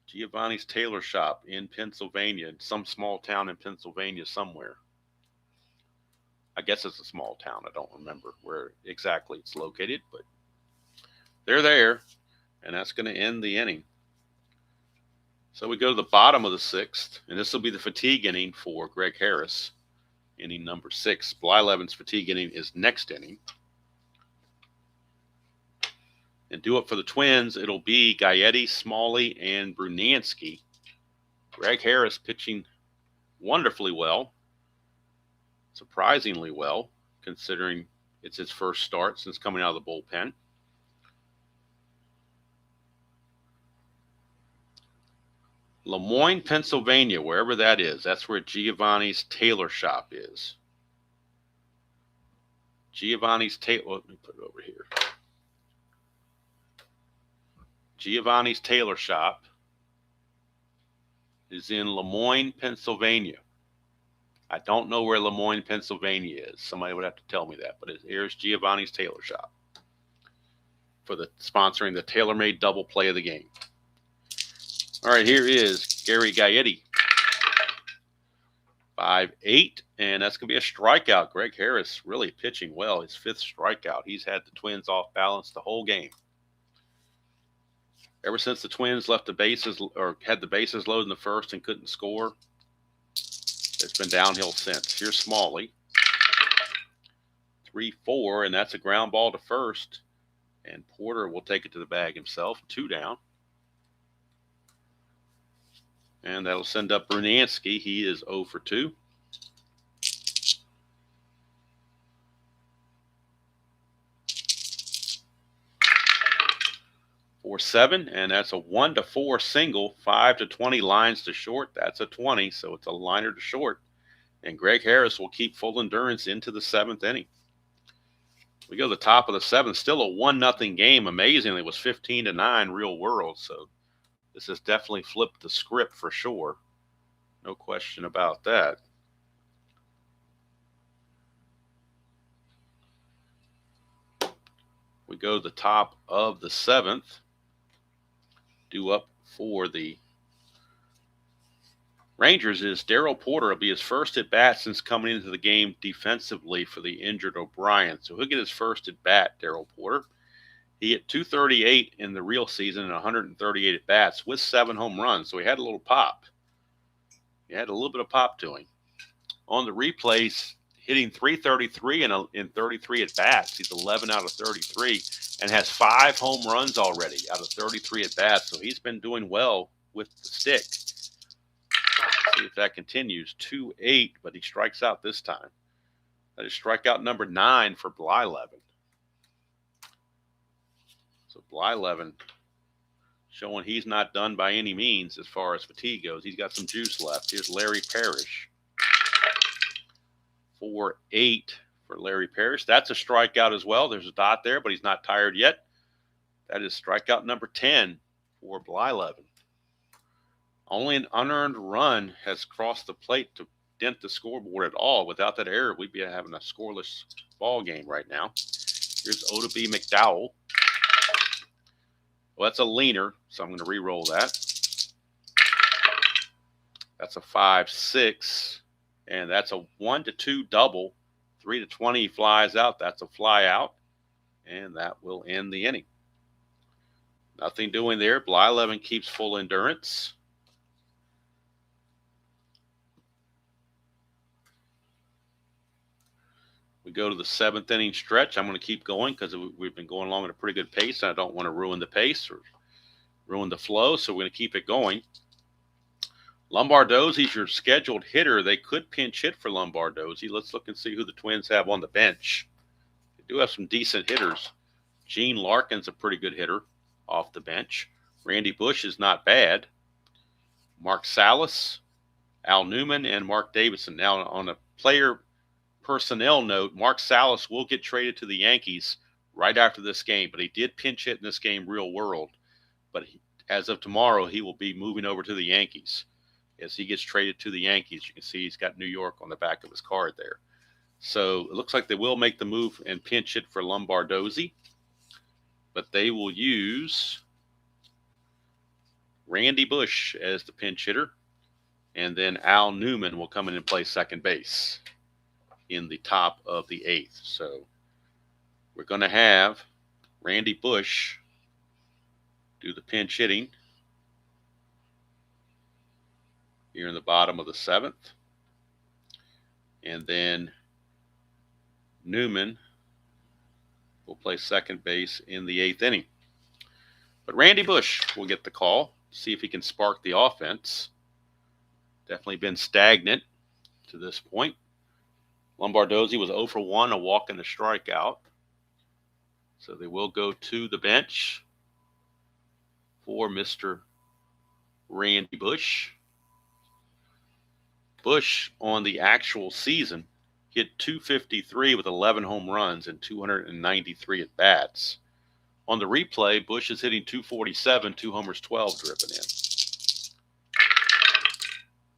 Giovanni's Tailor Shop in Pennsylvania, in some small town in Pennsylvania somewhere. I guess it's a small town. I don't remember where exactly it's located, but they're there, and that's going to end the inning. So we go to the bottom of the 6th, and this will be the fatigue inning for Greg Harris, inning number 6. Blyleven's fatigue inning is next inning. And do it for the Twins, it'll be Gaetti, Smalley, and Brunansky. Greg Harris pitching wonderfully well, surprisingly well, considering it's his first start since coming out of the bullpen. Lemoyne, Pennsylvania, wherever that is, that's where Giovanni's Tailor Shop is. Giovanni's Tailor, let me put it over here. Giovanni's Tailor Shop is in Lemoyne, Pennsylvania. I don't know where Lemoyne, Pennsylvania is. Somebody would have to tell me that, but here's Giovanni's Tailor Shop for sponsoring the tailor-made double play of the game. All right, here is Gary Gaetti. 5-8, and that's going to be a strikeout. Greg Harris really pitching well. His 5th strikeout. He's had the Twins off balance the whole game. Ever since the Twins left the bases or had the bases loaded in the first and couldn't score, It's been downhill since. Here's Smalley. 3-4, and that's a ground ball to first. And Porter will take it to the bag himself. 2 down. And that'll send up Brunansky. He is 0 for 2. For 7, and that's a 1-4 single. 5-20 lines to short. That's a 20, so it's a liner to short. And Greg Harris will keep full endurance into the 7th inning. We go to the top of the 7th. Still a 1-0 game. Amazingly, it was 15-9 real world. So this has definitely flipped the script for sure. No question about that. We go to the top of the 7th. Due up for the Rangers is Darryl Porter. Will be his first at bat since coming into the game defensively for the injured O'Brien. So he'll get his first at bat, Darryl Porter. He hit .238 in the real season and 138 at bats with 7 home runs. So he had a little pop. He had a little bit of pop to him. On the replays, hitting .333 in 33 at bats. He's 11 out of 33 and has 5 home runs already out of 33 at bats. So he's been doing well with the stick. See if that continues. 2-8, but he strikes out this time. That is strikeout number 9 for Blyleven. So Blyleven showing he's not done by any means as far as fatigue goes. He's got some juice left. Here's Larry Parrish. 4-8 for Larry Parrish. That's a strikeout as well. There's a dot there, but he's not tired yet. That is strikeout number 10 for Blyleven. Only an unearned run has crossed the plate to dent the scoreboard at all. Without that error, we'd be having a scoreless ball game right now. Here's Oda-B McDowell. Well, that's a leaner, so I'm going to re-roll that. That's a 5-6, and that's a 1-2 double. 3-20 he flies out. That's a fly out, and that will end the inning. Nothing doing there. Blyleven keeps full endurance. We go to the 7th inning stretch. I'm going to keep going because we've been going along at a pretty good pace. And I don't want to ruin the pace or ruin the flow, so we're going to keep it going. Lombardozzi's your scheduled hitter. They could pinch hit for Lombardozzi. Let's look and see who the Twins have on the bench. They do have some decent hitters. Gene Larkin's a pretty good hitter off the bench. Randy Bush is not bad. Mark Salas, Al Newman, and Mark Davidson. Now, on a player personnel note, Mark Salas will get traded to the Yankees right after this game, but he did pinch hit in this game real world. But as of tomorrow, he will be moving over to the Yankees. As he gets traded to the Yankees, you can see he's got New York on the back of his card there. So it looks like they will make the move and pinch hit for Lombardozzi, but they will use Randy Bush as the pinch hitter, and then Al Newman will come in and play second base in the top of the 8th. So we're going to have Randy Bush do the pinch hitting here in the bottom of the 7th. And then Newman will play second base in the 8th inning. But Randy Bush will get the call, see if he can spark the offense. Definitely been stagnant to this point. Lombardozzi was 0 for 1, a walk and a strikeout. So they will go to the bench for Mr. Randy Bush. Bush on the actual season hit .253 with 11 home runs and 293 at bats. On the replay, Bush is hitting .247, 2 homers, 12 driven in.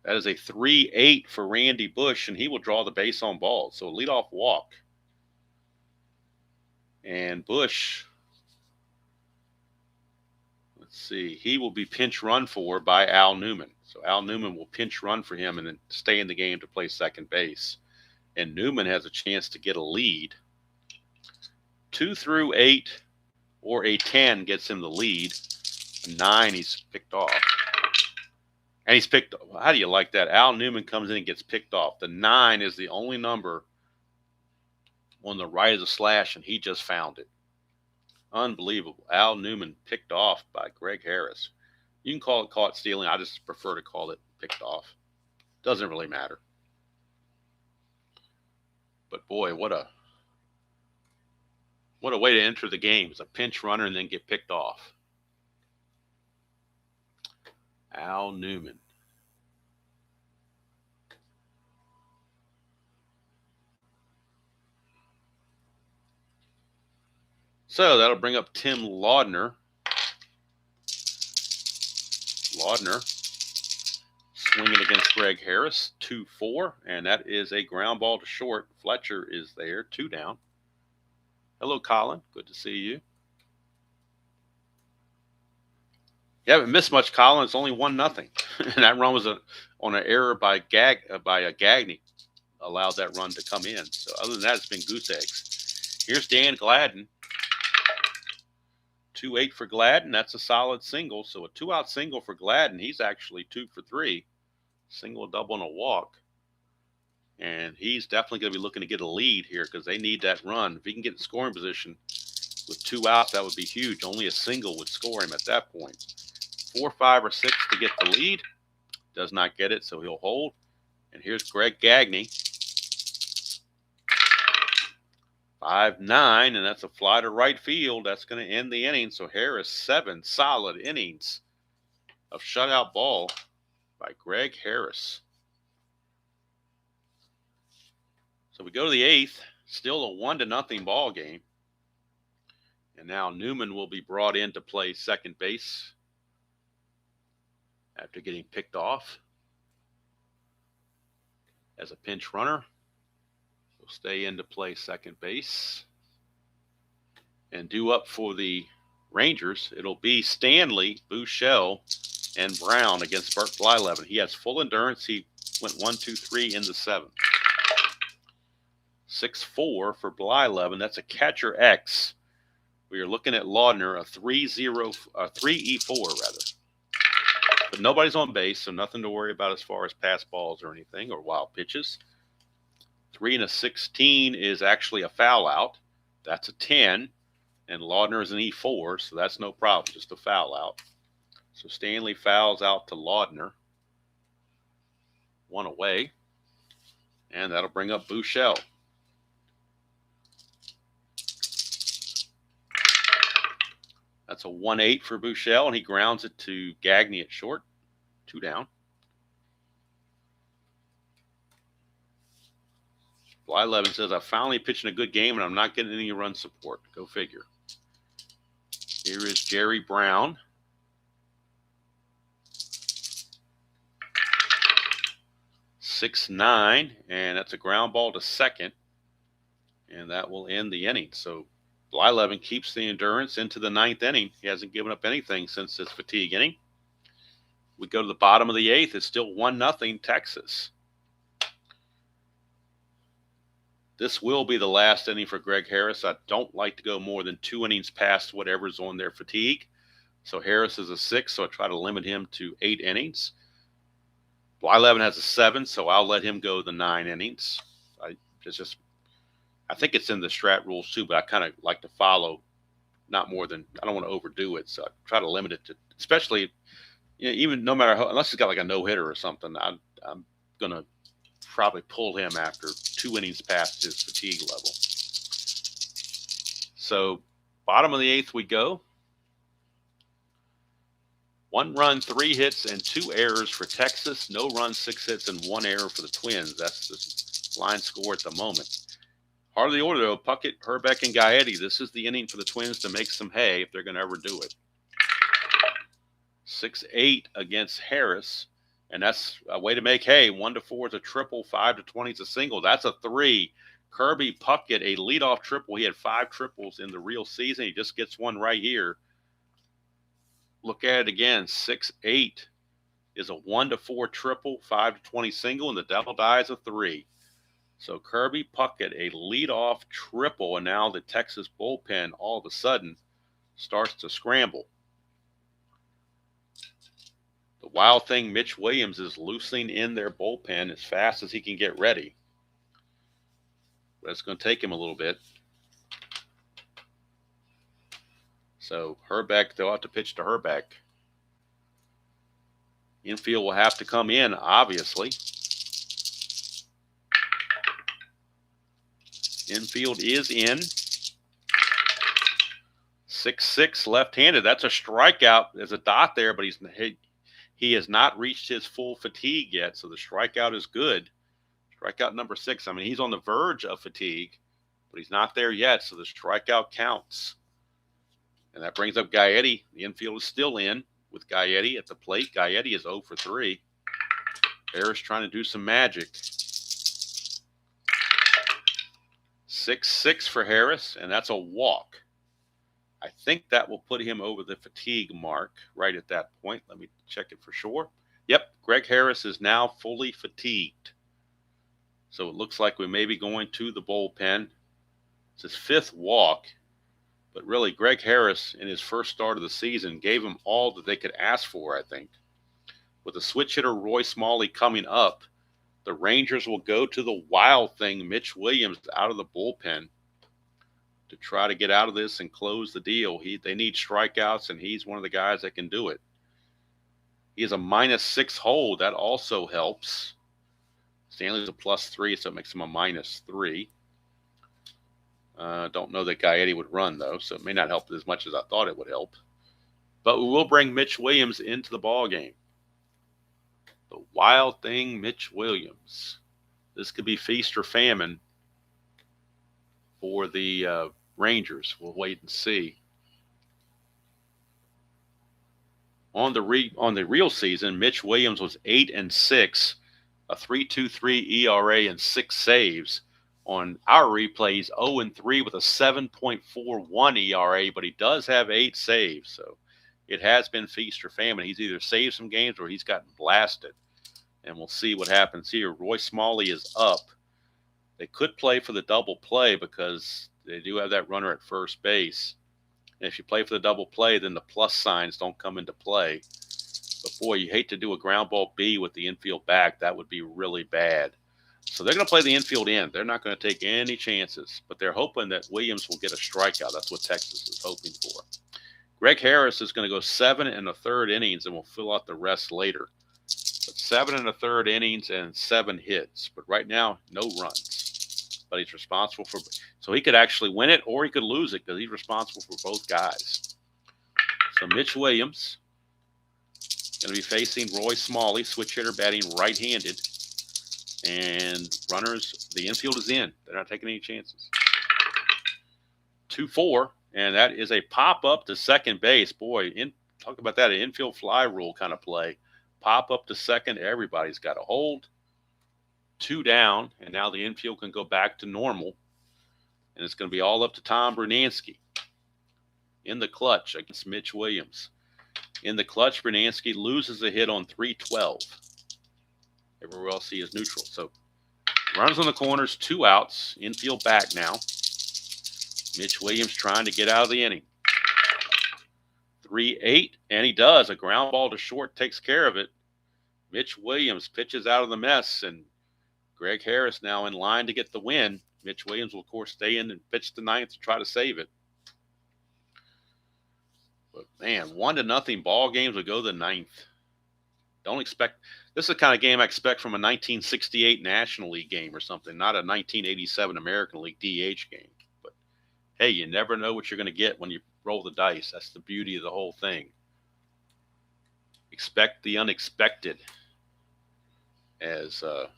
That is a 3-8 for Randy Bush, and he will draw the base on balls. So leadoff walk. And Bush, let's see, he will be pinch run for by Al Newman. So Al Newman will pinch run for him and then stay in the game to play second base. And Newman has a chance to get a lead. 2 through 8 or a 10 gets him the lead. A 9 he's picked off. And he's picked. How do you like that? Al Newman comes in and gets picked off. The 9 is the only number on the right of the slash, and he just found it. Unbelievable. Al Newman picked off by Greg Harris. You can call it caught stealing. I just prefer to call it picked off. Doesn't really matter. But boy, what a way to enter the game. It's a pinch runner and then get picked off. Al Newman. So that'll bring up Tim Laudner. Laudner swinging against Greg Harris, 2-4, and that is a ground ball to short. Fletcher is there, 2 down. Hello, Colin. Good to see you. You haven't missed much, Colin. It's only 1-0, and that run was on an error by Gagne. Allowed that run to come in. So other than that, it's been goose eggs. Here's Dan Gladden. 2-8 for Gladden. That's a solid single. So a 2-out single for Gladden. He's actually 2 for 3. Single, double, and a walk. And he's definitely going to be looking to get a lead here because they need that run. If he can get in scoring position with 2 outs, that would be huge. Only a single would score him at that point. 4, 5, or 6 to get the lead. Does not get it, so he'll hold. And here's Greg Gagne. 5-9, and that's a fly to right field. That's going to end the inning. So Harris, 7 solid innings of shutout ball by Greg Harris. So we go to the 8th, still a 1-0 ball game. And now Newman will be brought in to play second base after getting picked off as a pinch runner. Will stay in to play second base. And due up for the Rangers, it'll be Stanley, Buechele, and Brown against Bert Blyleven. He has full endurance. He went 1, 2, 3 in the 7th. 6-4 for Blyleven. That's a catcher X. We are looking at Laudner, a 3-E4 rather. But nobody's on base, so nothing to worry about as far as pass balls or anything or wild pitches. 3 and a 16 is actually a foul out. That's a 10. And Laudner is an E4, so that's no problem, just a foul out. So Stanley fouls out to Laudner. 1 away. And that'll bring up Buechele. That's a 1-8 for Buechele, and he grounds it to Gagne at short. 2 down. Blyleven says, I'm finally pitching a good game, and I'm not getting any run support. Go figure. Here is Jerry Brown. 6-9, and that's a ground ball to second, and that will end the inning. So Blyleven keeps the endurance into the 9th inning. He hasn't given up anything since his fatigue inning. We go to the bottom of the 8th. It's still 1-0 Texas. This will be the last inning for Greg Harris. I don't like to go more than 2 innings past whatever's on their fatigue. So Harris is a 6, so I try to limit him to 8 innings. Blyleven has a 7, so I'll let him go the 9 innings. I think it's in the Strat rules too, but I kind of like to follow not more than, I don't want to overdo it, so I try to limit it to, especially, even no matter how, unless he's got like a no-hitter or something, I'm going to probably pull him after 2 innings past his fatigue level. So bottom of the 8th we go. 1 run, 3 hits, and 2 errors for Texas. No runs, 6 hits, and 1 error for the Twins. That's the line score at the moment. Heart of the order, though, Puckett, Herbeck, and Gaetti. This is the inning for the Twins to make some hay if they're going to ever do it. 6-8 against Harris, and that's a way to make hay. 1-4 is a triple, 5-20 is a single. That's a 3. Kirby Puckett, a leadoff triple. He had 5 triples in the real season. He just gets one right here. Look at it again. 6-8 is a 1-4 triple, 5-20 single, and the double die is a 3. So Kirby Puckett, a leadoff triple, and now the Texas bullpen all of a sudden starts to scramble. The wild thing, Mitch Williams, is loosening in their bullpen as fast as he can get ready. But it's going to take him a little bit. So Herbeck, they'll have to pitch to Herbeck. Infield will have to come in, obviously. Infield is in. 6-6 left-handed. That's a strikeout. There's a dot there, but he has not reached his full fatigue yet, so the strikeout is good. Strikeout number 6. I mean, he's on the verge of fatigue, but he's not there yet, so the strikeout counts. And that brings up Gaetti. The infield is still in with Gaetti at the plate. Gaetti is 0 for 3. Harris trying to do some magic. 6-6 for Harris, and that's a walk. I think that will put him over the fatigue mark right at that point. Let me check it for sure. Yep, Greg Harris is now fully fatigued. So it looks like we may be going to the bullpen. It's his 5th walk. But really, Greg Harris, in his first start of the season, gave him all that they could ask for, I think. With the switch hitter Roy Smalley coming up, the Rangers will go to the wild thing, Mitch Williams, out of the bullpen to try to get out of this and close the deal. They need strikeouts, and he's one of the guys that can do it. He has a -6 hold. That also helps. Stanley's a +3, so it makes him a -3. Don't know that Gaetti would run, though, so it may not help as much as I thought it would help. But we will bring Mitch Williams into the ball game. The wild thing, Mitch Williams. This could be feast or famine for the Rangers. We'll wait and see. On the real season, Mitch Williams was 8-6, a 3.23 ERA and 6 saves. On our replays, 0-3 with a 7.41 ERA, but he does have 8 saves. So it has been feast or famine. He's either saved some games or he's gotten blasted. And we'll see what happens here. Roy Smalley is up. They could play for the double play because they do have that runner at first base. And if you play for the double play, then the plus signs don't come into play. But boy, you hate to do a ground ball B with the infield back. That would be really bad. So they're going to play the infield in. They're not going to take any chances. But they're hoping that Williams will get a strikeout. That's what Texas is hoping for. Greg Harris is going to go 7 1/3 innings, and we'll fill out the rest later. But 7 1/3 innings and 7 hits. But right now, no runs. But he's responsible for – so he could actually win it or he could lose it because he's responsible for both guys. So Mitch Williams going to be facing Roy Smalley, switch hitter, batting right-handed. And runners, the infield is in. They're not taking any chances. 2-4, and that is a pop-up to second base. Boy, talk about that, an infield fly rule kind of play. Pop up to second, everybody's got a hold. 2 down, and now the infield can go back to normal. And it's going to be all up to Tom Brunansky in the clutch against Mitch Williams. In the clutch, Brunansky loses a hit on 3-12. Everywhere else he is neutral. So runs on the corners, 2 outs, infield back now. Mitch Williams trying to get out of the inning. 3-8, and he does. A ground ball to short takes care of it. Mitch Williams pitches out of the mess, and Greg Harris now in line to get the win. Mitch Williams will, of course, stay in and pitch the 9th to try to save it. But, man, 1-0 ball games will go the 9th. Don't expect – this is the kind of game I expect from a 1968 National League game or something, not a 1987 American League DH game. But, hey, you never know what you're going to get when you roll the dice. That's the beauty of the whole thing. Expect the unexpected, as the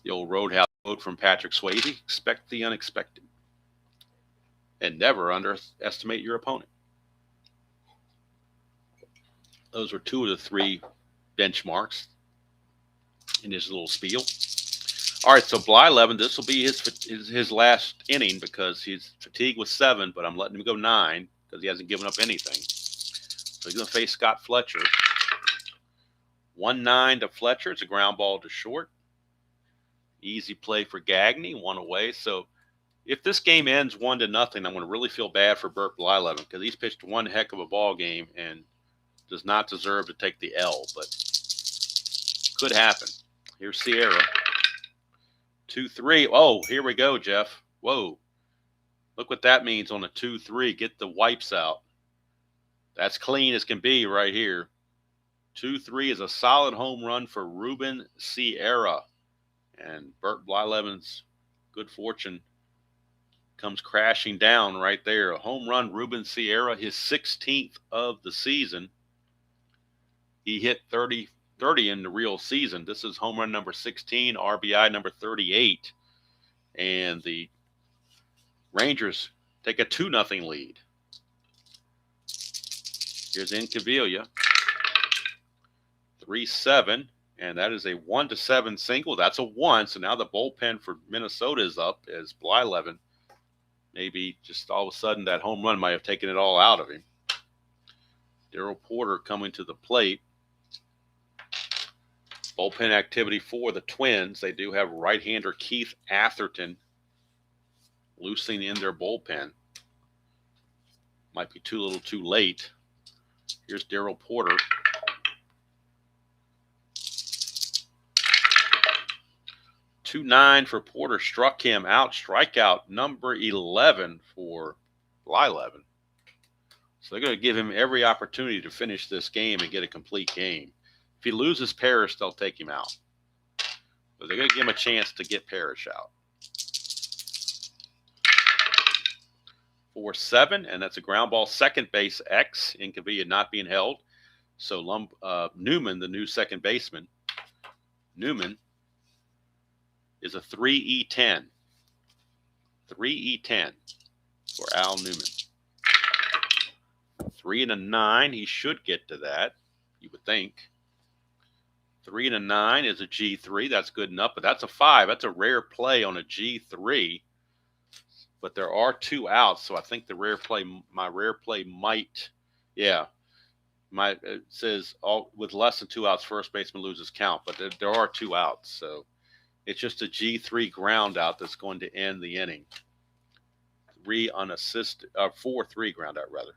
old Roadhouse quote from Patrick Swayze. Expect the unexpected. And never underestimate your opponent. Those were 2 of the 3 benchmarks in his little spiel. All right, so Blyleven, this will be his last inning because his fatigue was 7, but I'm letting him go 9 because he hasn't given up anything. So he's going to face Scott Fletcher. 1-9 to Fletcher. It's a ground ball to short. Easy play for Gagne, 1 away. So if this game ends 1-0, I'm going to really feel bad for Burt Blyleven because he's pitched one heck of a ball game, and does not deserve to take the L, but could happen. Here's Sierra. 2-3. Oh, here we go, Jeff. Whoa. Look what that means on a 2-3. Get the wipes out. That's clean as can be right here. 2-3 is a solid home run for Ruben Sierra. And Bert Blyleven's good fortune comes crashing down right there. A home run, Ruben Sierra, his 16th of the season. He hit 30 in the real season. This is home run number 16, RBI number 38. And the Rangers take a 2-0 lead. Here's Incaviglia. 3-7. And that is a 1-7 single. That's a 1. So now the bullpen for Minnesota is up as Blyleven. Maybe just all of a sudden that home run might have taken it all out of him. Darrell Porter coming to the plate. Bullpen activity for the Twins. They do have right-hander Keith Atherton loosening in their bullpen. Might be too little too late. Here's Darrell Porter. 2-9 for Porter. Struck him out. Strikeout number 11 for Blyleven. So they're going to give him every opportunity to finish this game and get a complete game. If he loses Parrish, they'll take him out. But they're going to give him a chance to get Parrish out. 4-7, and that's a ground ball. Second base X. Incaviglia not being held. So Newman, the new second baseman. Newman is a 3E10. 3E10 for Al Newman. 3 and a 9. He should get to that, you would think. 3 and a 9 is a G3. That's good enough, but that's a 5. That's a rare play on a G3. But there are 2 outs, so I think my rare play might, it says all with less than 2 outs, first baseman loses count, but there are 2 outs, so it's just a G3 ground out that's going to end the inning. 4-3 ground out rather,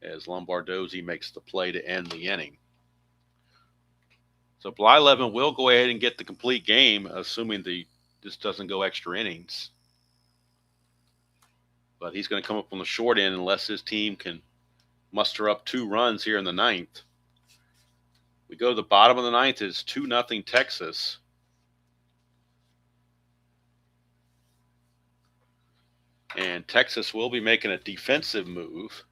as Lombardozzi makes the play to end the inning. So Blyleven will go ahead and get the complete game, assuming this doesn't go extra innings. But he's going to come up on the short end unless his team can muster up 2 runs here in the 9th. We go to the bottom of the 9th. It's 2-0 Texas. And Texas will be making a defensive move.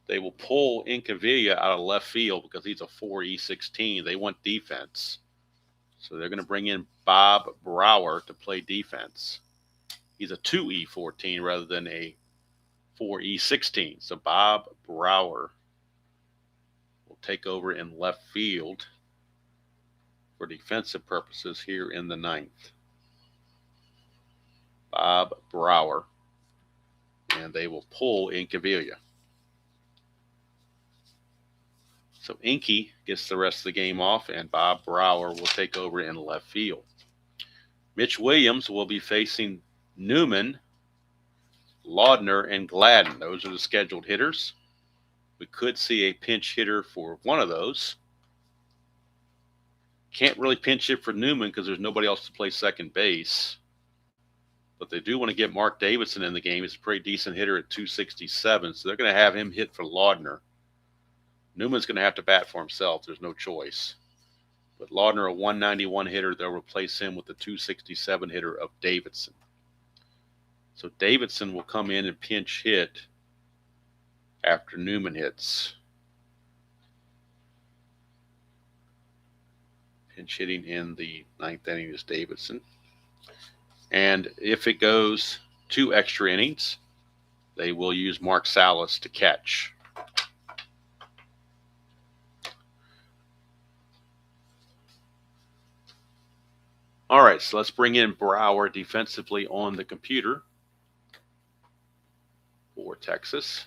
They will pull Incaviglia out of left field because he's a 4E16. They want defense. So they're going to bring in Bob Brower to play defense. He's a 2E14 rather than a 4E16. So Bob Brower will take over in left field for defensive purposes here in the 9th. Bob Brower. And they will pull Incaviglia. So Inky gets the rest of the game off, and Bob Brower will take over in left field. Mitch Williams will be facing Newman, Laudner, and Gladden. Those are the scheduled hitters. We could see a pinch hitter for one of those. Can't really pinch hit for Newman because there's nobody else to play second base. But they do want to get Mark Davidson in the game. He's a pretty decent hitter at 267, so they're going to have him hit for Laudner. Newman's going to have to bat for himself. There's no choice. But Laudner, a 191 hitter, they'll replace him with the 267 hitter of Davidson. So Davidson will come in and pinch hit after Newman hits. Pinch hitting in the 9th inning is Davidson. And if it goes 2 extra innings, they will use Mark Salas to catch. All right, so let's bring in Brower defensively on the computer for Texas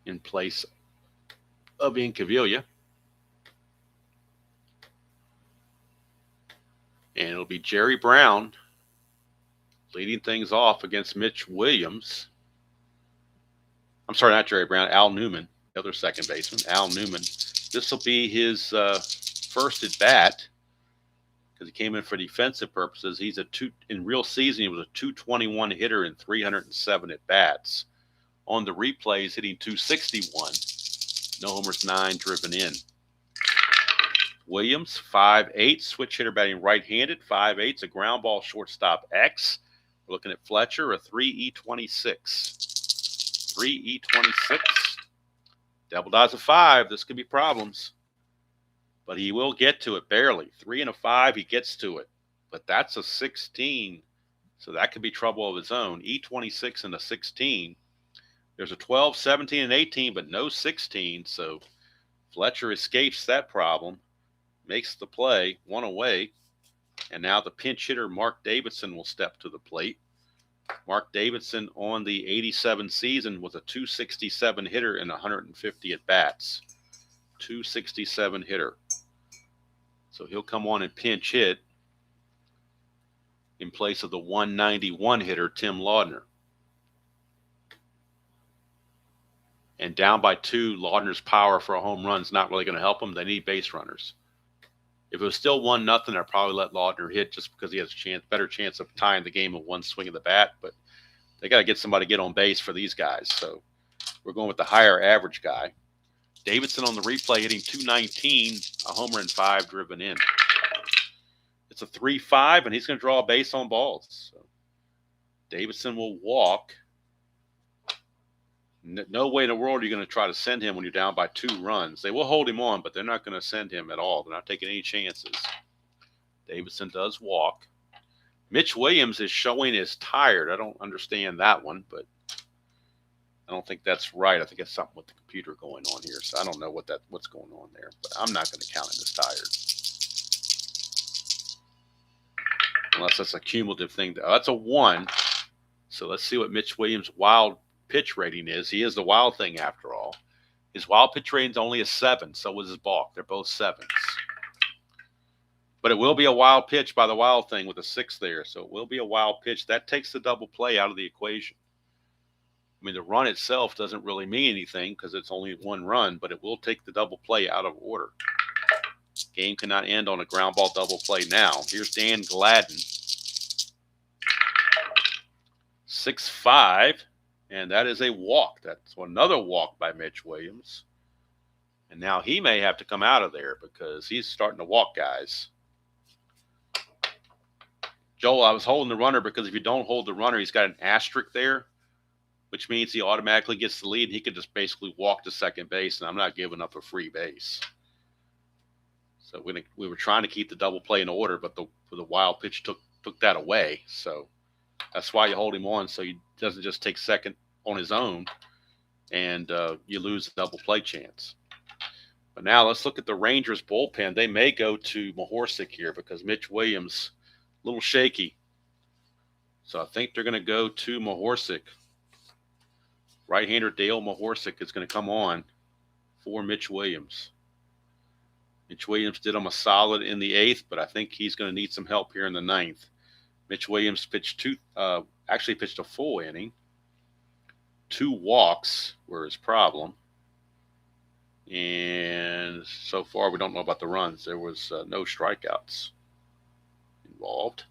in place of Incaviglia. And it'll be Jerry Brown leading things off against Mitch Williams. I'm sorry, not Jerry Brown, Al Newman, the other second baseman, Al Newman. This will be his first at bat because he came in for defensive purposes. He's in real season, he was a 221 hitter in 307 at bats. On the replays, hitting 261. No homers, 9 driven in. Williams, 5'8", switch hitter batting right-handed. 5'8", a ground ball shortstop X. We're looking at Fletcher, a 3.E26. 3.E26. Double dots of 5. This could be problems. But he will get to it barely. 3 and a 5, he gets to it. But that's a 16. So that could be trouble of his own. E26 and a 16. There's a 12, 17, and 18, but no 16. So Fletcher escapes that problem. Makes the play, 1 away. And now the pinch hitter, Mark Davidson, will step to the plate. Mark Davidson on the 87 season was a 267 hitter in 150 at-bats. 267 hitter. So he'll come on and pinch hit in place of the 191 hitter, Tim Laudner. And down by 2, Laudner's power for a home run is not really going to help them. They need base runners. If it was still 1-0, I'd probably let Laudner hit just because he has a better chance of tying the game with one swing of the bat. But they got to get somebody to get on base for these guys. So we're going with the higher average guy. Davidson on the replay hitting 219, a homer and 5 driven in. It's a 3-5, and he's going to draw a base on balls. So Davidson will walk. No way in the world are you going to try to send him when you're down by 2 runs. They will hold him on, but they're not going to send him at all. They're not taking any chances. Davidson does walk. Mitch Williams is showing as tired. I don't understand that one, but I don't think that's right. I think it's something with the computer going on here. So I don't know what's going on there, but I'm not going to count him as tired. Unless that's a cumulative thing. Oh, that's a 1. So let's see what Mitch Williams' wild pitch rating is. He is the wild thing after all. His wild pitch rating is only a 7. So was his balk. They're both 7s. But it will be a wild pitch by the wild thing with a 6 there. So it will be a wild pitch. That takes the double play out of the equation. I mean, the run itself doesn't really mean anything because it's only 1 run, but it will take the double play out of order. Game cannot end on a ground ball double play now. Here's Dan Gladden. 6-5. And that is a walk. That's another walk by Mitch Williams. And now he may have to come out of there because he's starting to walk guys. Joel, I was holding the runner because if you don't hold the runner, he's got an asterisk there, which means he automatically gets the lead. And he could just basically walk to second base, and I'm not giving up a free base. So we were trying to keep the double play in order, but the wild pitch took that away. So that's why you hold him on, so he doesn't just take second on his own, and you lose the double play chance. But now let's look at the Rangers bullpen. They may go to Mahorsic here because Mitch Williams a little shaky. So I think they're going to go to Mahorsic. Right-hander Dale Mahorsic is going to come on for Mitch Williams. Mitch Williams did him a solid in the 8th, but I think he's going to need some help here in the 9th. Mitch Williams pitched a full inning. 2 walks were his problem. And so far, we don't know about the runs. There was no strikeouts involved.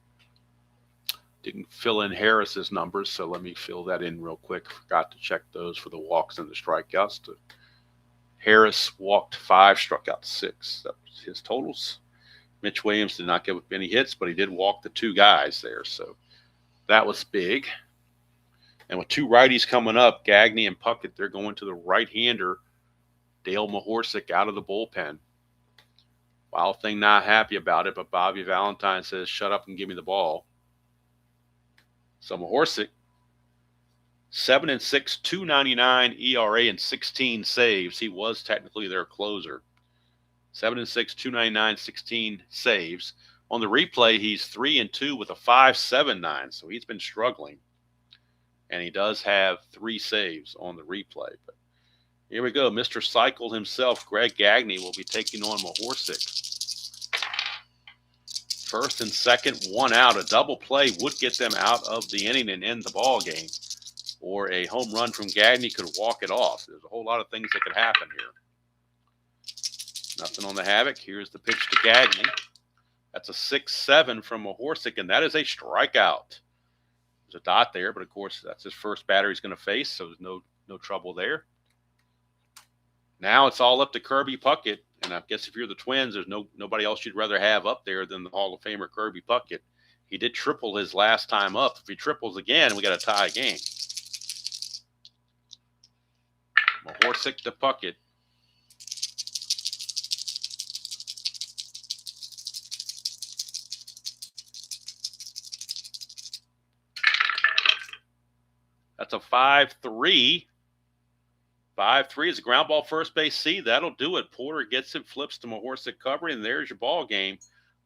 Didn't fill in Harris's numbers, so let me fill that in real quick. Forgot to check those for the walks and the strikeouts. Harris walked 5, struck out 6. That was his totals. Mitch Williams did not give up any hits, but he did walk the 2 guys there, so that was big. And with 2 righties coming up, Gagne and Puckett, they're going to the right-hander, Dale Mahorsic, out of the bullpen. Wild thing not happy about it, but Bobby Valentine says, shut up and give me the ball. So Mahorsic, 7-6, 2.99 ERA and 16 saves. He was technically their closer. 7-6, 2.99, 16 saves. On the replay, he's 3-2 with a 5.79, so he's been struggling. And he does have 3 saves on the replay. But here we go. Mr. Cycle himself, Greg Gagne, will be taking on Mahorsic. First and second, 1 out. A double play would get them out of the inning and end the ball game. or a home run from Gagne could walk it off. There's a whole lot of things that could happen here. Nothing on the Havoc. Here's the pitch to Gagne. That's a 6-7 from Mahorsic, and that is a strikeout. There's a dot there, but of course that's his first batter he's going to face, so there's no trouble there. Now it's all up to Kirby Puckett, and I guess if you're the Twins, there's nobody else you'd rather have up there than the Hall of Famer Kirby Puckett. He did triple his last time up. If he triples again, we got a tie game. Mahorsic to Puckett. That's a 5-3. 5-3 is a ground ball first base C. That'll do it. Porter gets it, flips to Mahorsic cover, and there's your ball game.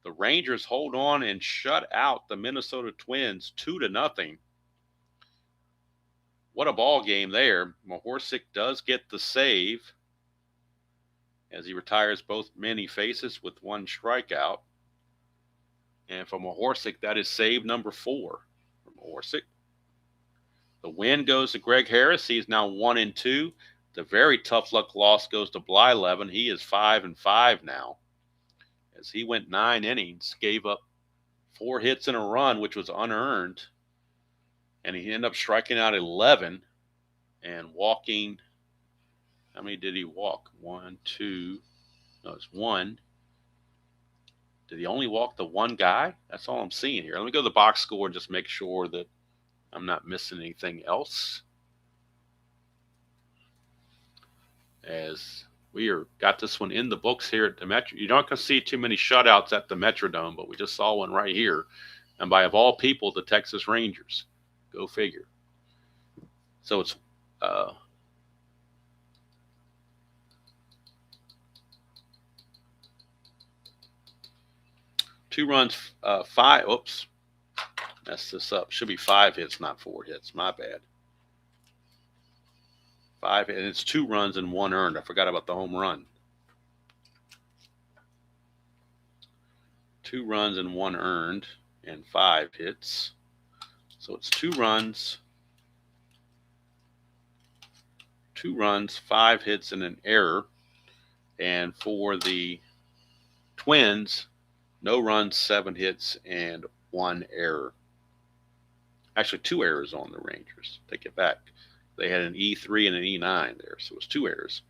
The Rangers hold on and shut out the Minnesota Twins 2-0. What a ball game there. Mahorsic does get the save as he retires both men he faces with one strikeout. And for Mahorsic, that is save number 4 for Mahorsic. The win goes to Greg Harris. He is now 1-2. The very tough luck loss goes to Blyleven. He is 5-5 now, as he went 9 innings, gave up 4 hits and a run, which was unearned, and he ended up striking out 11 and walking. How many did he walk? 1, 2. No, it's 1. Did he only walk the one guy? That's all I'm seeing here. Let me go to the box score and just make sure that I'm not missing anything else. As we got this one in the books here at the Metro. You're not going to see too many shutouts at the Metrodome, but we just saw one right here. And by, of all people, the Texas Rangers. Go figure. So it's 2 runs, 5. Oops. Messed this up. Should be 5 hits, not 4 hits. My bad. 5, and it's 2 runs and 1 earned. I forgot about the home run. 2 runs and 1 earned and 5 hits. So it's 2 runs, 5 hits, and an error. And for the Twins, no runs, 7 hits, and 1 error. Actually, 2 errors on the Rangers. Take it back. They had an E3 and an E9 there, so it was 2 errors.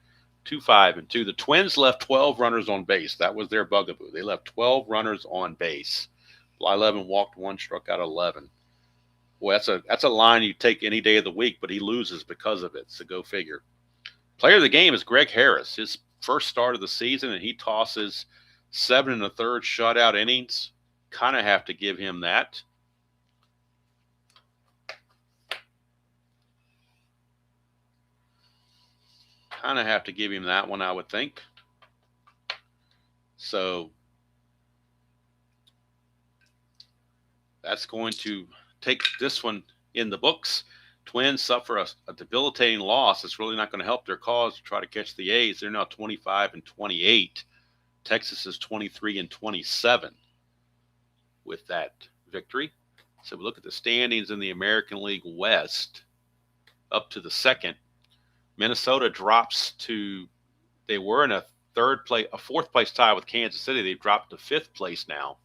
2, 5, and 2. The Twins left 12 runners on base. That was their bugaboo. They left 12 runners on base. Blyleven walked 1, struck out 11. Boy, that's a line you take any day of the week, but he loses because of it, so go figure. Player of the game is Greg Harris. His first start of the season, and he tosses 7 1/3 shutout innings. Kind of have to give him that. Kind of have to give him that one, I would think. So that's going to take this one in the books. Twins suffer a debilitating loss. It's really not going to help their cause to try to catch the A's. They're now 25-28. Texas is 23-27 with that victory. So we look at the standings in the American League West up to the second. Minnesota drops to, they were in a 4th place tie with Kansas City. They've dropped to 5th place now,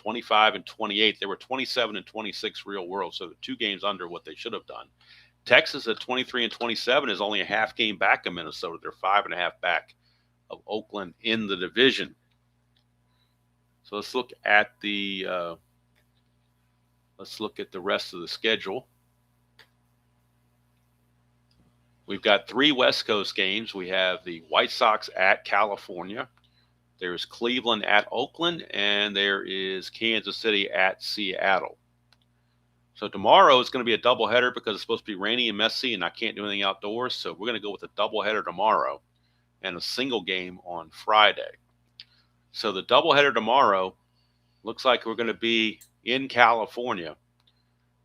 25-28. They were 27-26 real world, so they're 2 games under what they should have done. Texas at 23-27 is only a half game back of Minnesota. They're 5.5 back of Oakland in the division. So let's look at the rest of the schedule. We've got 3 West Coast games. We have the White Sox at California. There's Cleveland at Oakland, and there is Kansas City at Seattle. So tomorrow is going to be a doubleheader because it's supposed to be rainy and messy, and I can't do anything outdoors. So we're going to go with a doubleheader tomorrow and a single game on Friday. So the doubleheader tomorrow looks like we're going to be in California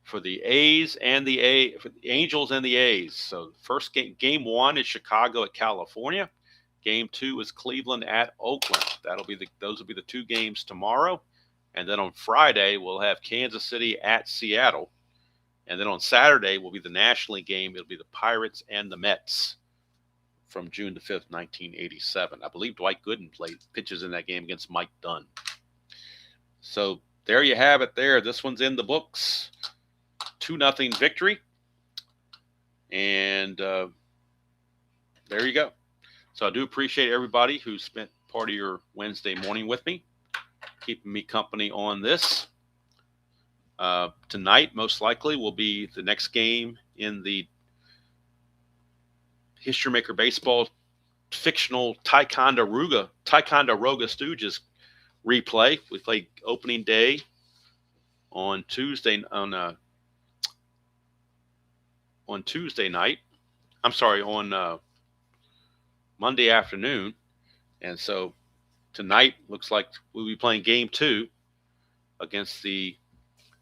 for the A's and for the Angels and the A's. So first game 1 is Chicago at California. Game 2 is Cleveland at Oakland. Those will be the 2 games tomorrow. And then on Friday, we'll have Kansas City at Seattle. And then on Saturday will be the National League game. It'll be the Pirates and the Mets from June the 5th, 1987. I believe Dwight Gooden pitches in that game against Mike Dunn. So there you have it there. This one's in the books. 2-0 victory. And there you go. So I do appreciate everybody who spent part of your Wednesday morning with me, keeping me company on this. Tonight, most likely, will be the next game in the History Maker Baseball fictional Ticonderoga Stooges replay. We played opening day on Tuesday night. I'm sorry, on Monday afternoon. And so tonight looks like we'll be playing game 2 against the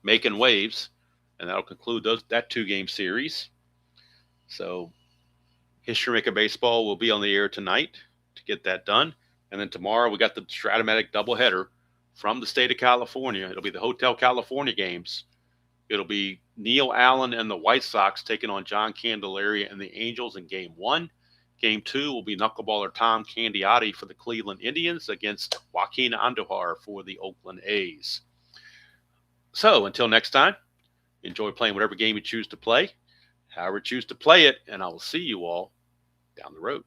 Making Waves, and that'll conclude that 2-game series. So History Maker Baseball will be on the air tonight to get that done. And then tomorrow we got the Strat-O-Matic doubleheader from the state of California. It'll be the Hotel California games. It'll be Neil Allen and the White Sox taking on John Candelaria and the Angels in game 1. Game 2 will be knuckleballer Tom Candiotti for the Cleveland Indians against Joaquin Andujar for the Oakland A's. So until next time, enjoy playing whatever game you choose to play, however you choose to play it, and I will see you all down the road.